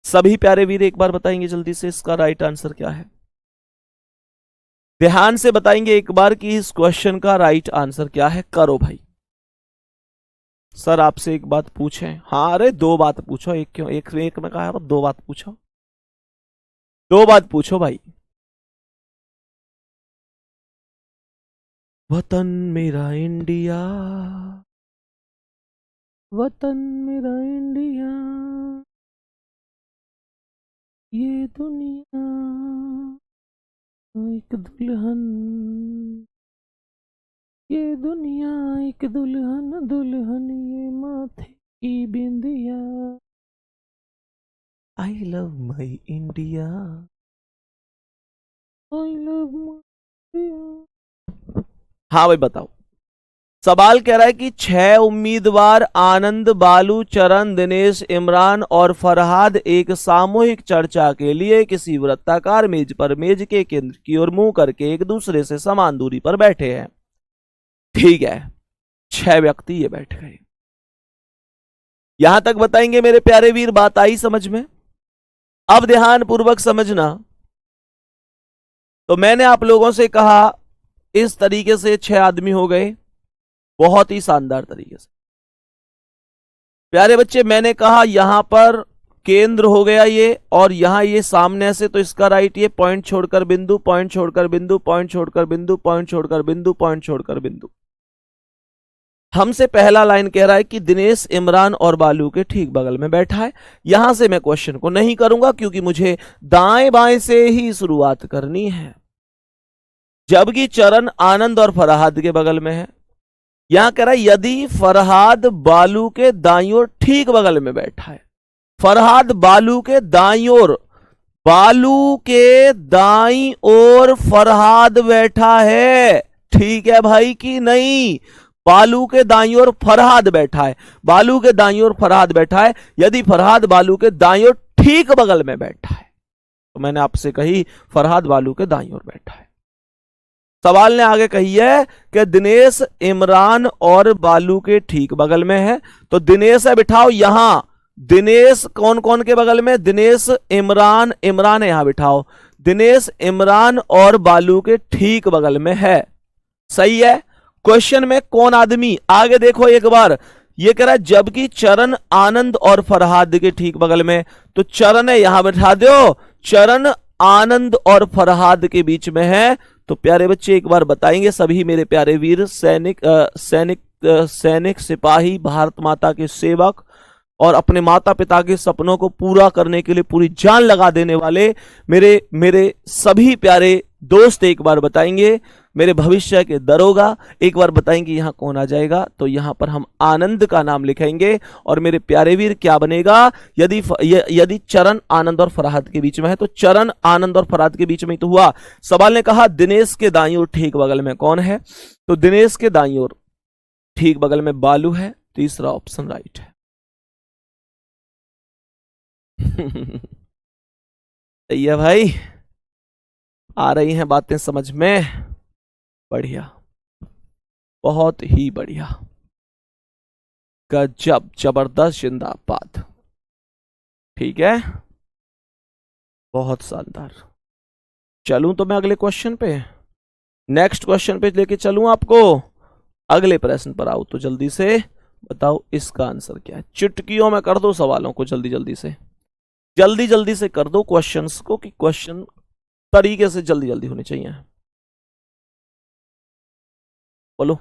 सभी प्यारे वीर एक बार बताएंगे जल्दी से इसका राइट आंसर क्या है। ध्यान से बताएंगे एक बार कि इस क्वेश्चन का राइट आंसर क्या है। करो भाई। सर आपसे एक बात पूछें? हाँ, अरे 2 बात पूछो, एक क्यों, एक में कहा, 2 बात पूछो, 2 बात पूछो भाई। वतन मेरा इंडिया, वतन मेरा इंडिया, ये दुनिया एक दुल्हन, ये दुनिया एक दुल्हन, दुल्हन ये माथे की बिंदिया, I love my India, I love my India. हाँ भाई बताओ, सवाल कह रहा है कि 6 उम्मीदवार आनंद, बालू, चरण, दिनेश, इमरान और फरहाद एक सामूहिक चर्चा के लिए किसी वृत्ताकार मेज पर मेज के केंद्र की ओर मुंह करके एक दूसरे से समान दूरी पर बैठे हैं। ठीक है, 6 व्यक्ति ये बैठ गए। यहां तक बताएंगे मेरे प्यारे वीर, बात आई समझ में? अब ध्यान पूर्वक समझना। तो मैंने आप लोगों से कहा इस तरीके से 6 आदमी हो गए, बहुत ही शानदार तरीके से। प्यारे बच्चे मैंने कहा यहां पर केंद्र हो गया ये, और यहां ये सामने से, तो इसका राइट ये पॉइंट छोड़कर बिंदु, पॉइंट छोड़कर बिंदु, पॉइंट छोड़कर बिंदु, पॉइंट छोड़कर बिंदु, पॉइंट छोड़कर बिंदु। हमसे पहला लाइन कह रहा है कि दिनेश, इमरान और बालू के ठीक बगल में बैठा है। यहां से मैं क्वेश्चन को नहीं करूंगा क्योंकि मुझे दाएं बाएं से ही शुरुआत करनी है, जबकि चरण आनंद और फरहाद के बगल में है। यहां कह रहा है यदि फरहाद बालू के दाईं ओर ठीक बगल में बैठा है, फरहाद बालू के दाईं ओर, बालू के दाईं ओर फरहाद बैठा है। ठीक है भाई कि नहीं? बालू के दाईं ओर फरहाद बैठा है, बालू के दाईं ओर फरहाद बैठा है। यदि फरहाद बालू के दाईं ओर ठीक बगल में बैठा है, तो मैंने आपसे कही फरहाद बालू के दाईं ओर बैठा है। सवाल ने आगे कही है कि दिनेश, इमरान और बालू के ठीक बगल में है, तो दिनेश है बिठाओ यहां। दिनेश कौन कौन के बगल में? दिनेश, इमरान, इमरान यहां बिठाओ। दिनेश, इमरान और बालू के ठीक बगल में है। सही है। क्वेश्चन में कौन आदमी, आगे देखो एक बार, ये कह रहा है जबकि चरण आनंद और फरहाद के ठीक बगल में, तो चरण है यहां बिठा दो। चरण आनंद और फरहाद के बीच में है। तो प्यारे बच्चे एक बार बताएंगे सभी मेरे प्यारे वीर, सैनिक, सिपाही, भारत माता के सेवक और अपने माता पिता के सपनों को पूरा करने के लिए पूरी जान लगा देने वाले मेरे सभी प्यारे दोस्त एक बार बताएंगे, मेरे भविष्य के दरोगा एक बार बताएंगे यहां कौन आ जाएगा। तो यहां पर हम आनंद का नाम लिखेंगे और मेरे प्यारे वीर क्या बनेगा, यदि चरण आनंद और फरहाद के बीच में है, तो चरण आनंद और फरहाद के बीच में ही तो हुआ। सवाल ने कहा दिनेश के दाईं ओर ठीक बगल में कौन है, तो दिनेश के दाईं ओर ठीक बगल में बालू है, तीसरा ऑप्शन राइट है। सही है भाई, आ रही हैं बातें समझ में, बढ़िया, बहुत ही बढ़िया, गजब, जबरदस्त, जिंदाबाद। ठीक है, बहुत शानदार। चलूं तो मैं अगले क्वेश्चन पे, नेक्स्ट क्वेश्चन पे लेके चलूं आपको। अगले प्रश्न पर आओ तो जल्दी से बताओ इसका आंसर क्या है। चुटकियों में कर दो सवालों को, जल्दी जल्दी से, जल्दी जल्दी से कर दो क्वेश्चंस को, कि क्वेश्चन तरीके से जल्दी जल्दी होने चाहिए। बोलो।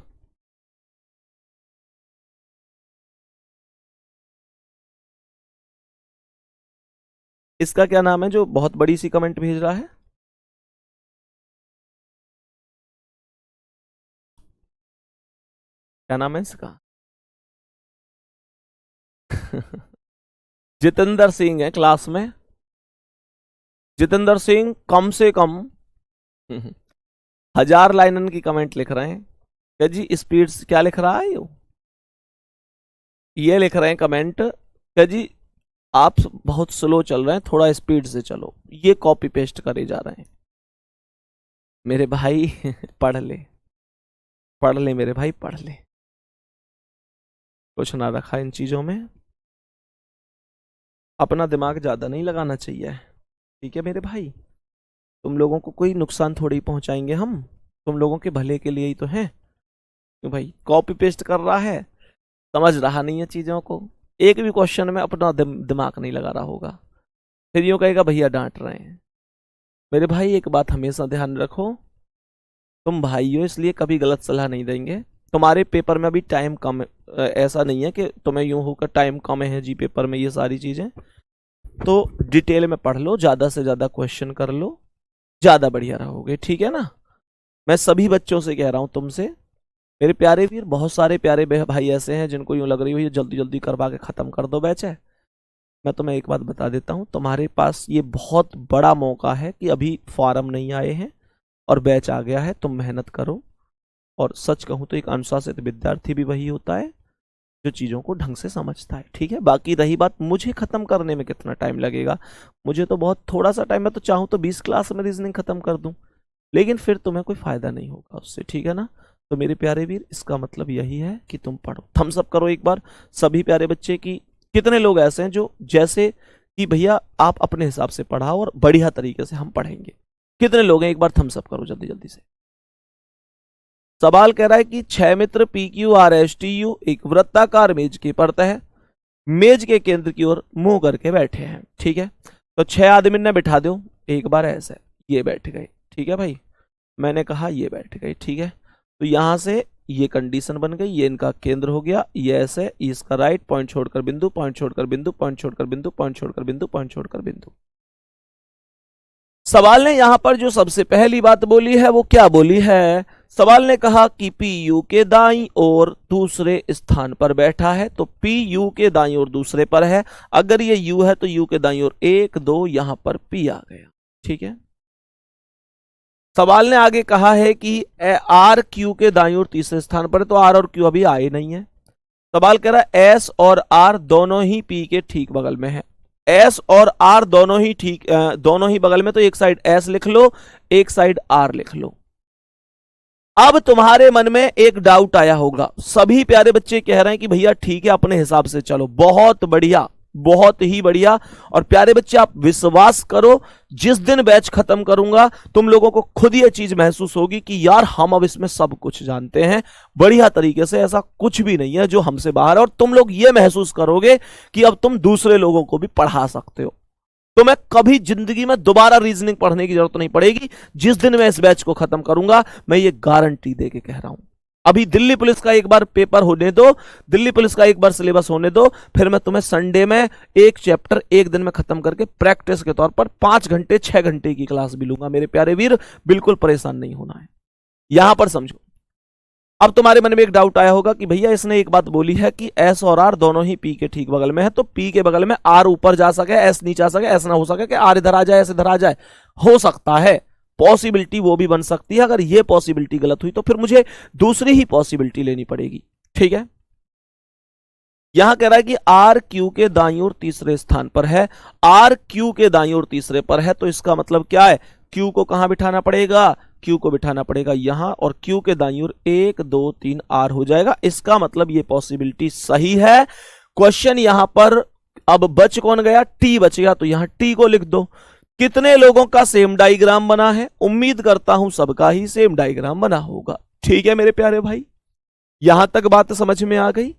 इसका क्या नाम है जो बहुत बड़ी सी कमेंट भेज रहा है? क्या नाम है इसका? जितेंद्र सिंह है क्लास में। जितेंद्र सिंह कम से कम 1000 लाइनन की कमेंट लिख रहे हैं। क्या जी स्पीड क्या लिख रहा है? ये लिख रहे हैं कमेंट, क्या जी आप बहुत स्लो चल रहे हैं, थोड़ा स्पीड से चलो। ये कॉपी पेस्ट करे जा रहे हैं मेरे भाई। पढ़ ले, पढ़ ले मेरे भाई, पढ़ ले, कुछ ना रखा इन चीजों में। अपना दिमाग ज्यादा नहीं लगाना चाहिए, ठीक है मेरे भाई। तुम लोगों को कोई नुकसान थोड़ी पहुंचाएंगे हम, तुम लोगों के भले के लिए ही तो है। क्यों भाई कॉपी पेस्ट कर रहा है, समझ रहा नहीं है चीजों को, एक भी क्वेश्चन में अपना दिमाग नहीं लगा रहा होगा, फिर यूं कहेगा भैया डांट रहे हैं। मेरे भाई एक बात हमेशा ध्यान रखो, तुम भाई हो इसलिए कभी गलत सलाह नहीं देंगे। तुम्हारे पेपर में अभी टाइम कम है, ऐसा नहीं है कि तुम्हें यूं होकर टाइम कम है जी पेपर में, ये सारी चीजें तो डिटेल में पढ़ लो, ज्यादा से ज्यादा क्वेश्चन कर लो, ज्यादा बढ़िया रहोगे, ठीक है ना। मैं सभी बच्चों से कह रहा हूं, तुमसे मेरे प्यारे वीर, बहुत सारे प्यारे भाई ऐसे हैं जिनको यूं लग रही है जल्दी जल्दी करवा के खत्म कर दो बैच है। मैं तुम्हें एक बात बता देता हूं, तुम्हारे पास ये बहुत बड़ा मौका है कि अभी फॉर्म नहीं आए हैं और बैच आ गया है, तुम मेहनत करो। और सच कहूं तो एक अनुशासित विद्यार्थी भी वही होता है जो चीजों को ढंग से समझता है, ठीक है। बाकी रही बात मुझे खत्म करने में कितना टाइम लगेगा, मुझे तो बहुत थोड़ा सा टाइम, मैं तो चाहूं तो 20 क्लास में रीजनिंग खत्म कर दूं, लेकिन फिर तुम्हें कोई फायदा नहीं होगा उससे, ठीक है ना। तो मेरे प्यारे वीर इसका मतलब यही है कि तुम पढ़ो। थम्स अप करो एक बार सभी प्यारे बच्चे की। कितने लोग ऐसे हैं जो जैसे कि भैया आप अपने हिसाब से पढ़ाओ और बढ़िया तरीके से हम पढ़ेंगे, कितने लोग हैं? एक बार थम्स अप करो जल्दी जल्दी से। सवाल कह रहा है कि 6 मित्र p q r s t u एक वृत्ताकार मेज की परत है, मेज के केंद्र की ओर मुंह करके बैठे हैं, ठीक है। तो 6 आदमी ने बिठा दो एक बार ऐसे, ये बैठ गए, ठीक है भाई, मैंने कहा ये बैठ गए, ठीक है। तो यहां से ये कंडीशन बन गई, ये इनका केंद्र हो गया, ये ऐसे, इसका राइट, पॉइंट छोड़कर बिंदु, पॉइंट छोड़कर बिंदु, पॉइंट छोड़कर बिंदु, पॉइंट छोड़कर बिंदु, पॉइंट छोड़कर बिंदु। सवाल ने यहां पर जो सबसे पहली बात बोली है वो क्या बोली है? सवाल ने कहा कि पी यू के दाईं ओर दूसरे स्थान पर बैठा है, तो पी यू के दाईं ओर दूसरे पर है। अगर ये यू है तो यू के दाईं ओर 1 2, यहां पर पी आ गया, ठीक है। सवाल ने आगे कहा है कि आर क्यू के दाईं ओर तीसरे स्थान पर है, तो आर और क्यू अभी आए नहीं है। सवाल कह रहा है एस और आर दोनों ही पी के ठीक बगल में है। एस और आर दोनों ही बगल में, तो एक साइड एस लिख लो, एक साइड आर लिख लो। अब तुम्हारे मन में एक डाउट आया होगा, सभी प्यारे बच्चे कह रहे हैं कि भैया ठीक है अपने हिसाब से चलो, बहुत बढ़िया, बहुत ही बढ़िया। और प्यारे बच्चे आप विश्वास करो, जिस दिन बैच खत्म करूंगा तुम लोगों को खुद ये चीज महसूस होगी कि यार हम अब इसमें सब कुछ जानते हैं बढ़िया तरीके से, ऐसा कुछ भी नहीं है जो हमसे बाहर है। और तुम लोग ये महसूस करोगे कि अब तुम दूसरे लोगों को भी पढ़ा सकते हो। तो मैं कभी जिंदगी में दोबारा रीजनिंग पढ़ने की जरूरत नहीं पड़ेगी जिस दिन मैं इस बैच को खत्म करूंगा, मैं ये गारंटी दे के कह रहा हूं। अभी दिल्ली पुलिस का एक बार पेपर होने दो, दिल्ली पुलिस का एक बार सिलेबस होने दो, फिर मैं तुम्हें संडे में एक चैप्टर एक दिन में खत्म करके प्रैक्टिस के तौर पर 5 घंटे 6 घंटे की क्लास भी लूंगा मेरे प्यारे वीर, बिल्कुल परेशान नहीं होना है। यहां पर समझो, अब तुम्हारे मन में एक डाउट आया होगा कि भैया इसने एक बात बोली है कि एस और आर दोनों ही पी के ठीक बगल में है, तो पी के बगल में आर ऊपर जा सके एस नीचे आ सके, ऐसा ना हो सके कि आर इधर आ जाए एस इधर आ जाए। हो सकता है, पॉसिबिलिटी वो भी बन सकती है। अगर ये पॉसिबिलिटी गलत हुई तो फिर मुझे दूसरी ही पॉसिबिलिटी लेनी पड़ेगी, ठीक है। यहां कह रहा है कि आर क्यू के दाईं ओर तीसरे स्थान पर है, आर क्यू के दाईं ओर तीसरे पर है, तो इसका मतलब क्या है, क्यू को कहां बिठाना पड़ेगा, क्यू को बिठाना पड़ेगा यहां, और क्यू के दाईं ओर 1 2 3 आर हो जाएगा। इसका मतलब ये पॉसिबिलिटी सही है। क्वेश्चन यहां पर अब बच कौन गया, टी बच गया, तो यहां टी को लिख दो। कितने लोगों का सेम डायग्राम बना है, उम्मीद करता हूं सबका ही सेम डायग्राम बना होगा। ठीक है मेरे प्यारे भाई, यहां तक बात समझ में आ गई।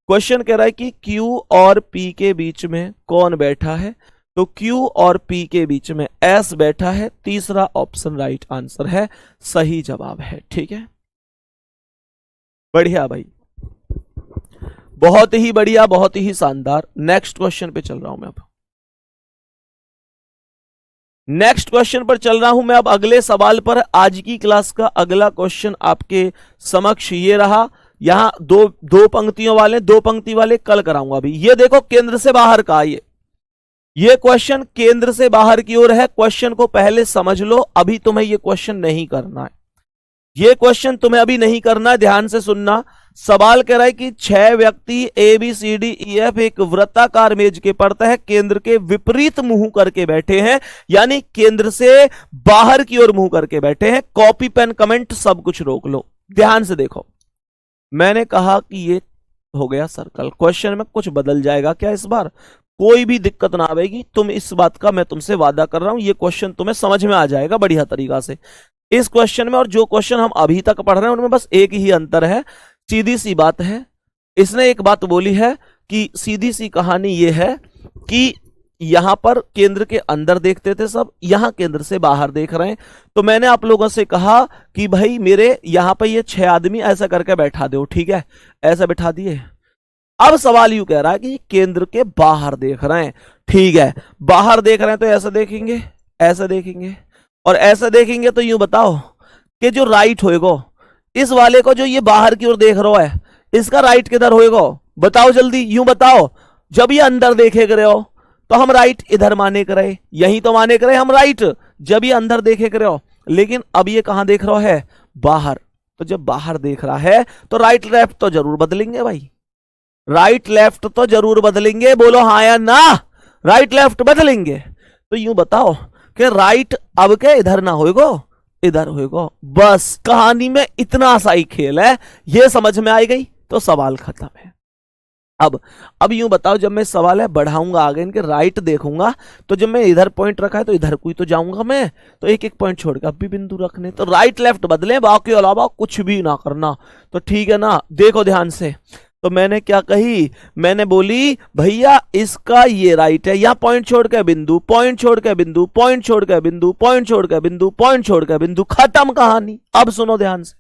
क्वेश्चन कह रहा है कि Q और P के बीच में कौन बैठा है, तो Q और P के बीच में S बैठा है। तीसरा ऑप्शन राइट आंसर है, सही जवाब है। ठीक है, बढ़िया भाई, बहुत ही बढ़िया, बहुत ही शानदार। नेक्स्ट क्वेश्चन पे चल रहा हूं मैं अब, नेक्स्ट क्वेश्चन पर चल रहा हूं मैं अब, अगले सवाल पर। आज की क्लास का अगला क्वेश्चन आपके समक्ष ये रहा। यहां दो पंक्तियों वाले, 2 पंक्ति वाले कल कराऊंगा। अभी ये देखो केंद्र से बाहर का, ये क्वेश्चन केंद्र से बाहर की ओर है। क्वेश्चन को पहले समझ लो, अभी तुम्हें ये क्वेश्चन नहीं करना है, ये क्वेश्चन तुम्हें अभी नहीं करना है, ध्यान से सुनना। सवाल कह रहा है कि 6 व्यक्ति ABCDEF एक वृत्ताकार मेज के पर है केंद्र के विपरीत मुंह करके बैठे हैं, यानी केंद्र से बाहर की ओर मुंह करके बैठे हैं। कॉपी पेन कमेंट सब कुछ रोक लो, ध्यान से देखो। मैंने कहा कि ये हो गया सर्कल, क्वेश्चन में कुछ बदल जाएगा क्या इस बार, कोई भी दिक्कत ना आएगी, तुम इस बात का मैं तुमसे वादा कर रहा हूं, ये क्वेश्चन तुम्हें समझ में आ जाएगा बढ़िया तरीका से। इस क्वेश्चन में और जो क्वेश्चन हम अभी तक पढ़ रहे हैं उनमें बस एक ही अंतर है, सीधी सी बात है। इसने एक बात बोली है कि सीधी सी कहानी ये है कि यहां पर केंद्र के अंदर देखते थे सब, यहां केंद्र से बाहर देख रहे हैं। तो मैंने आप लोगों से कहा कि भाई मेरे यहां पर ये 6 आदमी ऐसा करके बैठा दो, ठीक है, ऐसा बैठा दिए। अब सवाल यूं कह रहा है कि केंद्र के बाहर देख रहे हैं, ठीक है, बाहर देख रहे हैं तो ऐसा देखेंगे, ऐसा देखेंगे, और ऐसा देखेंगे। तो यूं बताओ कि जो राइट होएगा इस वाले को, जो ये बाहर की ओर देख रहा है, इसका राइट किधर होएगा, बताओ जल्दी, यूं बताओ। जब ये अंदर देखे करे हो तो हम राइट इधर माने करे, यही तो माने करे हम राइट, जब ये अंदर देखे करे हो। लेकिन अब ये कहां देख रहा है, बाहर। तो जब बाहर देख रहा है तो राइट लेफ्ट तो जरूर बदलेंगे भाई, राइट लेफ्ट तो जरूर बदलेंगे, बोलो हाँ या ना, राइट लेफ्ट बदलेंगे। तो यूं बताओ कि राइट अब के इधर ना होएगा, इधर होएगा। बस कहानी में इतना सा ही खेल है, ये समझ में आई गई तो सवाल खत्म है। अब यूं बताओ, जब मैं सवाल है बढ़ाऊंगा आगे, इनके राइट देखूंगा, तो जब मैं इधर पॉइंट रखा है तो इधर कोई तो जाऊंगा मैं, तो एक एक पॉइंट छोड़ के अब भी बिंदु रखने, तो राइट लेफ्ट बदले, बाकी अलावा कुछ भी ना करना। तो ठीक है ना, देखो ध्यान से। तो मैंने क्या कही, मैंने बोली भैया इसका ये राइट है, यहां पॉइंट छोड़ के बिंदु, पॉइंट छोड़ के बिंदु, पॉइंट छोड़ के बिंदु, पॉइंट छोड़ के बिंदु, पॉइंट छोड़ के बिंदु, खत्म कहानी। अब सुनो ध्यान से,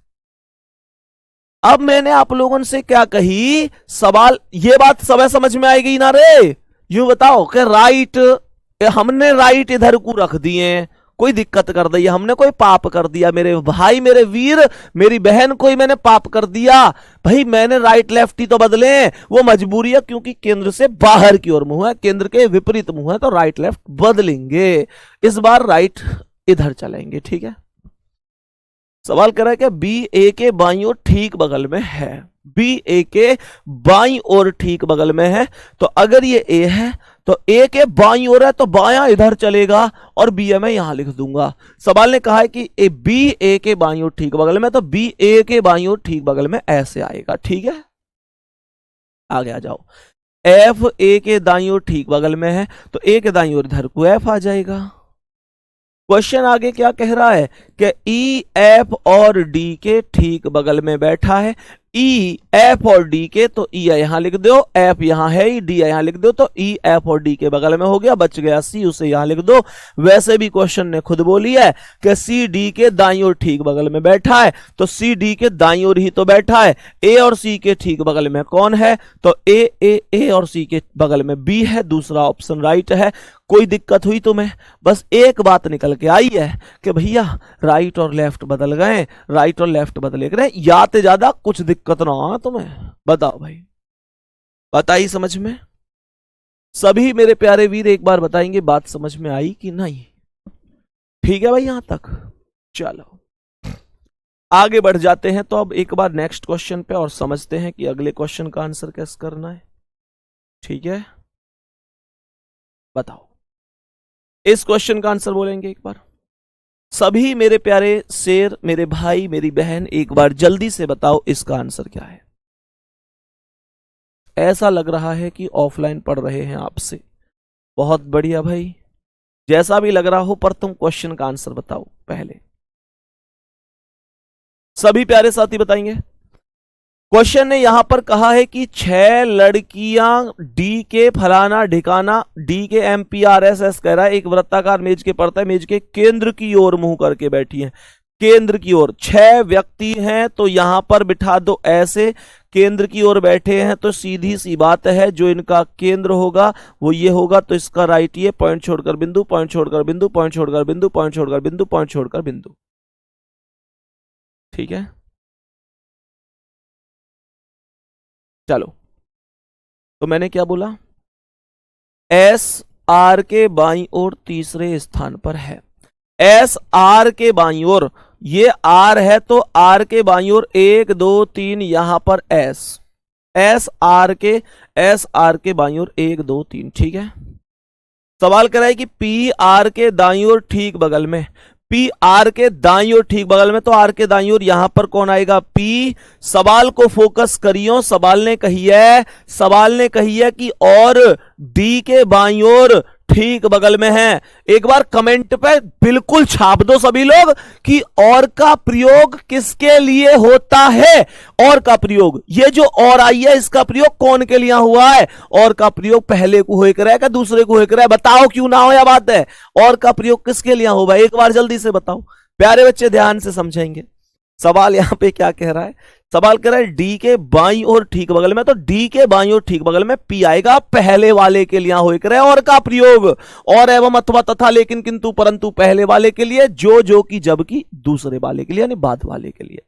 अब मैंने आप लोगों से क्या कही, सवाल ये बात सब समझ में आएगी ना रे। यूं बताओ कि राइट, हमने राइट इधर को रख दिए, कोई दिक्कत कर दी, हमने कोई पाप कर दिया मेरे भाई, मेरे वीर, मेरी बहन, कोई मैंने पाप कर दिया भाई, मैंने राइट लेफ्ट ही तो बदले, वो मजबूरी है क्योंकि केंद्र से बाहर की ओर मुंह है, केंद्र के विपरीत मुंह है, तो राइट लेफ्ट बदलेंगे। इस बार राइट इधर चलेंगे, ठीक है। सवाल कर रहा है कि बी ए के बाईं ओर ठीक बगल में है, बी ए के बाईं ओर ठीक बगल में है। तो अगर ये ए है तो ए के बाईं ओर है, तो बायां इधर चलेगा और बी मैं यहां लिख दूंगा। सवाल ने कहा है कि ए बी ए के बाईं ओर ठीक बगल में, तो बी ए के बाईं ओर ठीक बगल में ऐसे आएगा, ठीक है। आगे आ जाओ, एफ ए के दाईं ओर ठीक बगल में है, तो ए के दाईं ओर इधर को एफ आ जाएगा। क्वेश्चन आगे क्या कह रहा है कि ई एफ और डी के ठीक बगल में बैठा है, ई एफ और डी के, तो ई यहां लिख दो, एफ यहां है, डी यहां लिख दो, तो ई एफ और डी के बगल में हो गया, बच गया सी, उसे यहां लिख दो। वैसे भी क्वेश्चन ने खुद बोली है कि सी डी के दाईं ओर ठीक बगल में बैठा है, तो सी डी के दाईं ओर ही तो बैठा है। ए और सी के ठीक बगल में कौन है, तो ए और सी के बगल में बी है, दूसरा ऑप्शन राइट है। कोई दिक्कत हुई तुम्हें, बस एक बात निकल के आई है कि भैया राइट और लेफ्ट बदल गए, राइट और लेफ्ट बदले गए, याद ज्यादा कुछ दिक्कत ना हो तुम्हें। बताओ भाई, बताइए समझ में, सभी मेरे प्यारे वीर एक बार बताएंगे बात समझ में आई कि नहीं। ठीक है भाई, यहां तक चलो। आगे बढ़ जाते हैं। तो अब एक बार नेक्स्ट क्वेश्चन पे और समझते हैं कि अगले क्वेश्चन का आंसर कैसे करना है। ठीक है, बताओ इस क्वेश्चन का आंसर बोलेंगे एक बार सभी मेरे प्यारे शेर, मेरे भाई, मेरी बहन, एक बार जल्दी से बताओ इसका आंसर क्या है। ऐसा लग रहा है कि ऑफलाइन पढ़ रहे हैं आपसे। बहुत बढ़िया भाई, जैसा भी लग रहा हो, पर तुम क्वेश्चन का आंसर बताओ पहले। सभी प्यारे साथी बताएंगे। क्वेश्चन ने यहां पर कहा है कि 6 लड़कियां डी के फलाना ढिकाना, डी के MPRSS कह रहा है, एक वृत्ताकार मेज के पड़ता है, मेज के केंद्र की ओर मुंह करके बैठी हैं, केंद्र की ओर 6 व्यक्ति हैं, तो यहां पर बिठा दो ऐसे, केंद्र की ओर बैठे हैं, तो सीधी सी बात है जो इनका केंद्र होगा वो ये होगा। तो इसका राइट ये, पॉइंट छोड़कर बिंदु, पॉइंट छोड़कर बिंदु, पॉइंट छोड़कर बिंदु, पॉइंट छोड़कर बिंदु, पॉइंट छोड़कर बिंदु। ठीक है, चलो, तो मैंने क्या बोला, एस आर के बाईं ओर तीसरे स्थान पर है। एस आर के बाईं ओर, ये आर है तो आर के बाईं ओर 1 2 3, यहां पर एस, एस आर के बाईं ओर 1 2 3। ठीक है, सवाल कर रहा है कि पी आर के दाईं ओर ठीक बगल में, पी आर के दाईं ओर ठीक बगल में, तो आर के दाईं ओर यहां पर कौन आएगा, पी। सवाल को फोकस करियो, सवाल ने कही है कि और डी के बाईं ओर ठीक बगल में है। एक बार कमेंट पे बिल्कुल छाप दो सभी लोग कि और का प्रयोग किसके लिए होता है। और का प्रयोग, ये जो और आई है इसका प्रयोग कौन के लिए हुआ है, और का प्रयोग पहले को होकर है क्या दूसरे को होकर है, बताओ, क्यों ना हो या बात है। और का प्रयोग किसके लिए हो भाई, एक बार जल्दी से बताओ प्यारे बच्चे, ध्यान से समझेंगे। सवाल यहां पे क्या कह रहा है, सवाल कह रहा है डी के बाईं ओर ठीक बगल में, तो डी के बाईं ओर ठीक बगल में पी आएगा, पहले वाले के लिए हो करे और का प्रयोग, और एवं अथवा तथा लेकिन किंतु परंतु पहले वाले के लिए, जो की जब की दूसरे वाले के लिए, यानी बाद वाले के लिए।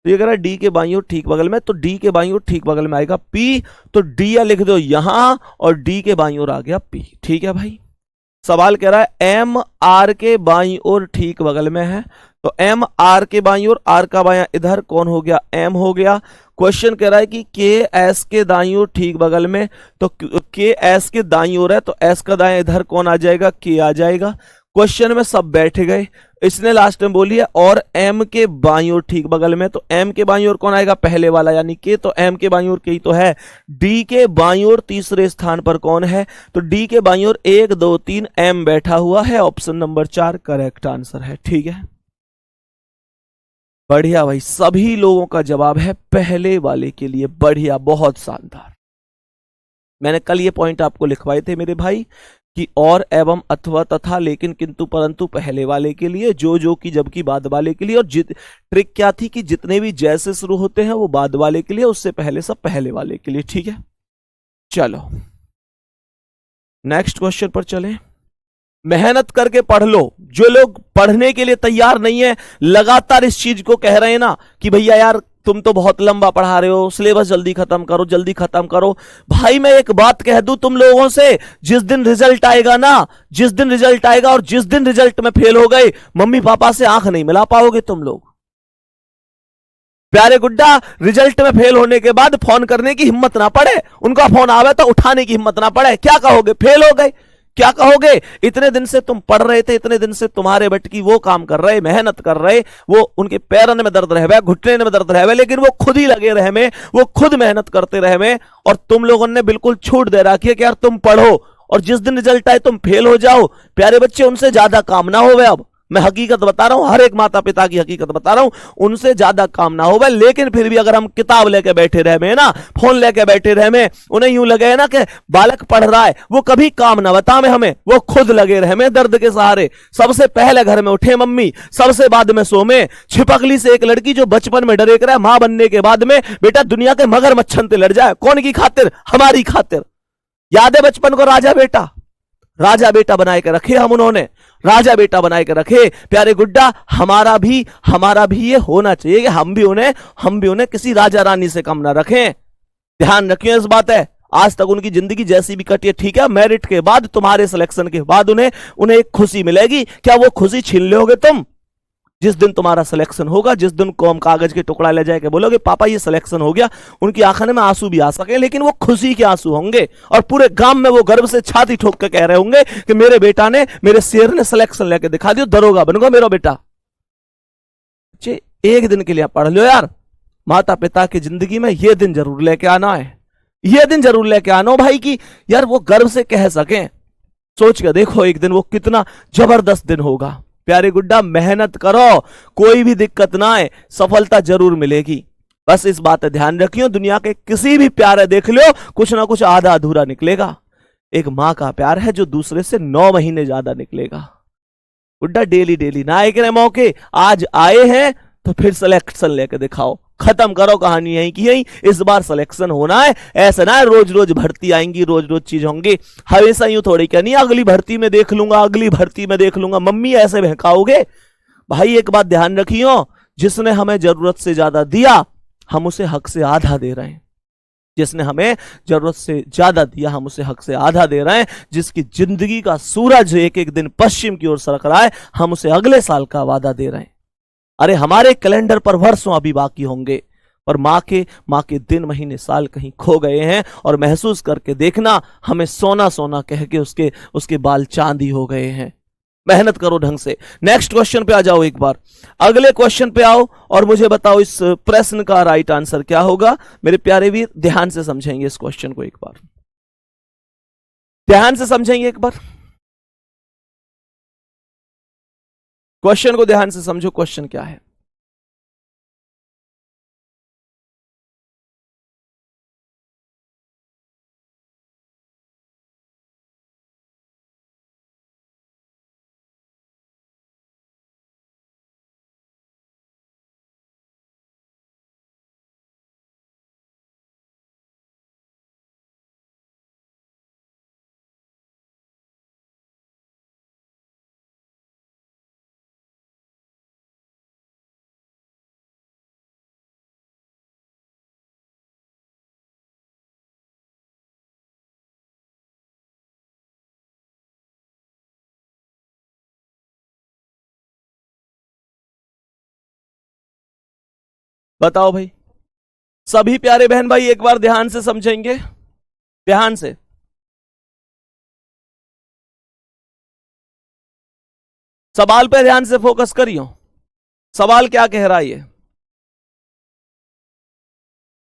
तो ये कह रहा है डी के बाईं ओर ठीक बगल में, तो डी के बाईं ओर ठीक बगल में आएगा पी, तो डी लिख दो यहां और डी के बाईं ओर आ गया पी। ठीक है भाई, सवाल कह रहा है एम आर के बाईं ओर ठीक बगल में है, तो एम आर के बाईं ओर, आर का बायां इधर कौन हो गया, एम हो गया। क्वेश्चन कह रहा है कि के एस के दाईं ओर ठीक बगल में, तो के एस के दाईं ओर है, तो एस का दायां इधर कौन आ जाएगा, के आ जाएगा। क्वेश्चन में सब बैठ गए, इसने लास्ट में बोली है और एम के बाईं ओर ठीक बगल में, तो एम के बाईं ओर कौन आएगा, पहले वाला यानी के, तो एम के बाईं ओर के ही तो है। डी के बाईं ओर तीसरे स्थान पर कौन है, तो डी के बाईं ओर 1 2 3 एम बैठा हुआ है। ऑप्शन नंबर 4 करेक्ट आंसर है। ठीक है, बढ़िया भाई, सभी लोगों का जवाब है पहले वाले के लिए। बढ़िया, बहुत शानदार। मैंने कल ये पॉइंट आपको लिखवाए थे मेरे भाई कि और एवं अथवा तथा लेकिन किंतु परंतु पहले वाले के लिए, जो की जब की बाद वाले के लिए, और ट्रिक क्या थी कि जितने भी जैसे शुरू होते हैं वो बाद वाले के लिए, उससे पहले सब पहले वाले के लिए। ठीक है, चलो नेक्स्ट क्वेश्चन पर चलें। मेहनत करके पढ़ लो। जो लोग पढ़ने के लिए तैयार नहीं है, लगातार इस चीज को कह रहे हैं ना कि भैया यार तुम तो बहुत लंबा पढ़ा रहे हो, सिलेबस जल्दी खत्म करो, जल्दी खत्म करो। भाई मैं एक बात कह दूं तुम लोगों से, जिस दिन रिजल्ट आएगा ना, जिस दिन रिजल्ट आएगा और जिस दिन रिजल्ट में फेल हो गए, मम्मी पापा से आंख नहीं मिला पाओगे तुम लोग। प्यारे गुड्डा, रिजल्ट में फेल होने के बाद फोन करने की हिम्मत ना पड़े, उनका फोन आवे तो उठाने की हिम्मत ना पड़े। क्या कहोगे, फेल हो गए, क्या कहोगे। इतने दिन से तुम पढ़ रहे थे, इतने दिन से तुम्हारे बटकी वो काम कर रहे, मेहनत कर रहे, वो उनके पैरन में दर्द रहे, घुटने में दर्द रहे, लेकिन वो खुद ही लगे रहे में, वो खुद मेहनत करते रहे में, और तुम लोगों ने बिल्कुल छूट दे रखी है कि यार तुम पढ़ो, और जिस दिन रिजल्ट आए तुम फेल हो जाओ। प्यारे बच्चे, उनसे ज्यादा काम ना होवे। अब मैं हकीकत बता रहा हूं, हर एक माता पिता की हकीकत बता रहा हूं, उनसे ज्यादा काम ना हो। लेकिन फिर भी अगर हम किताब लेके बैठे रहे में ना, फोन लेके बैठे रहे में, उन्हें यूं लगे ना कि बालक पढ़ रहा है, वो कभी काम ना बता में हमें, वो खुद लगे रहे में दर्द के सहारे। सबसे पहले घर में उठे मम्मी, सबसे बाद में सोमे। छिपकली से एक लड़की जो बचपन में डरे कर मां बनने के बाद में बेटा दुनिया के मगर मच्छर से लड़ जाए, कौन की खातिर, हमारी खातिर। याद है बचपन को राजा बेटा बनाए के रखे हम, उन्होंने राजा बेटा बनाए के रखे। प्यारे गुड्डा, हमारा भी ये होना चाहिए कि हम भी उन्हें किसी राजा रानी से कम ना रखें। ध्यान रखिए इस बात है। आज तक उनकी जिंदगी जैसी भी कटी है, ठीक है, मेरिट के बाद, तुम्हारे सिलेक्शन के बाद उन्हें एक खुशी मिलेगी। क्या वो खुशी छीन लोगे तुम? जिस दिन तुम्हारा सिलेक्शन होगा, जिस दिन कॉम कागज के टुकड़ा ले जाके बोलोगे पापा ये सिलेक्शन हो गया, उनकी आंखों में आंसू भी आ सके, लेकिन वो खुशी के आंसू होंगे और पूरे गांव में वो गर्व से छाती ठोक के कह रहे होंगे कि मेरे बेटा ने, मेरे शेर ने सिलेक्शन लेके दिखा दिया, दरोगा बन गया मेरा बेटा। एक दिन के लिए पढ़ लो यार, माता पिता की जिंदगी में ये दिन जरूर लेके आना है, ये दिन जरूर लेके आना भाई कि यार वो गर्व से कह सकें। सोच के देखो एक दिन वो कितना जबरदस्त दिन होगा। प्यारे गुड्डा मेहनत करो, कोई भी दिक्कत ना आए, सफलता जरूर मिलेगी। बस इस बात ध्यान रखियो, दुनिया के किसी भी प्यारे देख लो कुछ ना कुछ आधा अधूरा निकलेगा। एक मां का प्यार है जो दूसरे से 9 महीने ज्यादा निकलेगा। गुड्डा डेली डेली ना आए कि मौके, आज आए हैं तो फिर सिलेक्शन लेके दिखाओ, खत्म करो कहानी यहीं की यहीं। इस बार सिलेक्शन होना है, ऐसा ना रोज रोज भर्ती आएंगी, रोज रोज चीज होंगी, हमेशा यूं थोड़ी क्या नहीं अगली भर्ती में देख लूंगा, अगली भर्ती में देख लूंगा, मम्मी ऐसे बहकाओगे। भाई एक बात ध्यान रखियो, जिसने हमें जरूरत से ज्यादा दिया हम उसे हक से आधा दे रहे हैं, जिसने हमें जरूरत से ज्यादा दिया हम उसे हक से आधा दे रहे हैं। जिसकी जिंदगी का सूरज एक एक दिन पश्चिम की ओर सरक रहा है हम उसे अगले साल का वादा दे रहे हैं। अरे हमारे कैलेंडर पर वर्षों अभी बाकी होंगे, पर माँ के दिन महीने साल कहीं खो गए हैं, और महसूस करके देखना हमें सोना सोना कह के उसके बाल चांदी हो गए हैं। मेहनत करो ढंग से। नेक्स्ट क्वेश्चन पे आ जाओ, एक बार अगले क्वेश्चन पे आओ और मुझे बताओ इस प्रश्न का राइट आंसर क्या होगा। मेरे प्यारे वीर ध्यान से समझेंगे इस क्वेश्चन को, एक बार ध्यान से समझेंगे, एक बार क्वेश्चन को ध्यान से समझो। क्वेश्चन क्या है? बताओ भाई, सभी प्यारे बहन भाई एक बार ध्यान से समझेंगे, ध्यान से। सवाल पे ध्यान से फोकस करियो। सवाल क्या कह रहा है? ये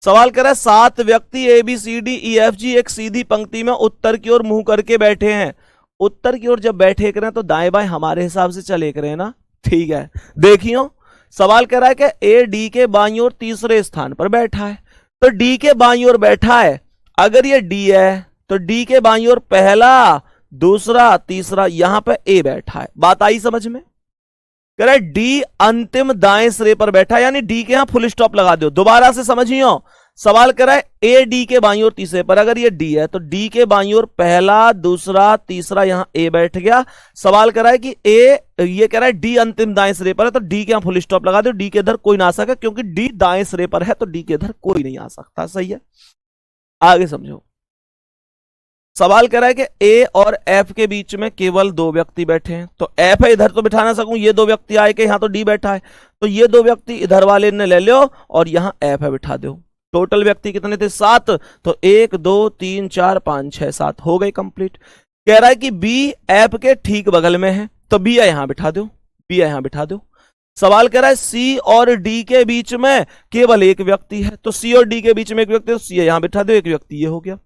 सवाल कह रहा है 7 व्यक्ति ABCDEFG एक सीधी पंक्ति में उत्तर की ओर मुंह करके बैठे हैं। उत्तर की ओर जब बैठे करें तो दाएं बाएं हमारे हिसाब से चले करें ना, ठीक है। देखियो सवाल कह रहा है कि ए डी के बाईं ओर तीसरे स्थान पर बैठा है, तो डी के बाईं ओर बैठा है। अगर ये डी है तो डी के बाईं ओर पहला, दूसरा, तीसरा, यहां पे ए बैठा है। बात आई समझ में? कह रहा है डी अंतिम दाएं सिरे पर बैठा है, यानी डी के यहां फुल स्टॉप लगा दो। दोबारा से समझियो, सवाल कर रहा है ए डी के बाईं ओर तीसरे पर, अगर ये डी है तो डी के बाईं ओर पहला, दूसरा, तीसरा, यहां ए बैठ गया। सवाल कर रहा है कि ए, ये कह रहा है डी अंतिम दाएं सिरे पर है, तो डी के यहां फुल स्टॉप लगा दो। डी के इधर कोई ना आ सके, क्योंकि डी दाएं सिरे पर है तो डी के इधर कोई नहीं आ सकता। सही है, आगे समझो। सवाल कह रहा है कि ए और एफ के बीच में केवल 2 व्यक्ति बैठे हैं, तो एफ है इधर तो बिठा ना सकूं, ये 2 व्यक्ति आए के यहां तो डी बैठा है, तो ये 2 व्यक्ति इधर वाले ने ले लो और यहां एफ है बिठा दो। टोटल व्यक्ति कितने थे? 7। तो 1 2 3 4 5 6 7 हो गए कंप्लीट। कह रहा है कि बी एफ के ठीक बगल में है, तो बी यहां बिठा दो, बी यहां बिठा दो। सवाल कह रहा है सी और डी के बीच में केवल 1 व्यक्ति है, तो सी और डी के बीच में 1 व्यक्ति, तो सी यहां बिठा दो, 1 व्यक्ति ये हो गया।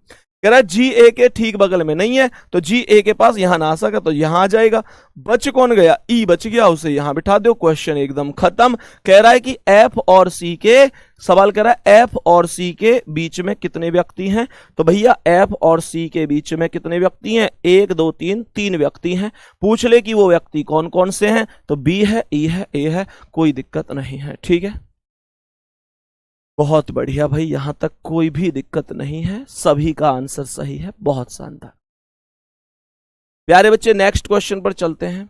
कह रहा है जी ए के ठीक बगल में नहीं है, तो जी ए के पास यहां ना आ सका तो यहां आ जाएगा। बच कौन गया? ई बच गया, उसे यहां बिठा दो। क्वेश्चन एकदम खत्म। कह रहा है कि एफ और सी के, सवाल कह रहा है एफ और सी के बीच में कितने व्यक्ति हैं, तो भैया एफ और सी के बीच में कितने व्यक्ति हैं? 1 2 3 3 व्यक्ति हैं। पूछ ले कि वो व्यक्ति कौन कौन से हैं, तो बी है, ई है, ए है, कोई दिक्कत नहीं है। ठीक है, बहुत बढ़िया भाई, यहां तक कोई भी दिक्कत नहीं है, सभी का आंसर सही है, बहुत शानदार। प्यारे बच्चे नेक्स्ट क्वेश्चन पर चलते हैं।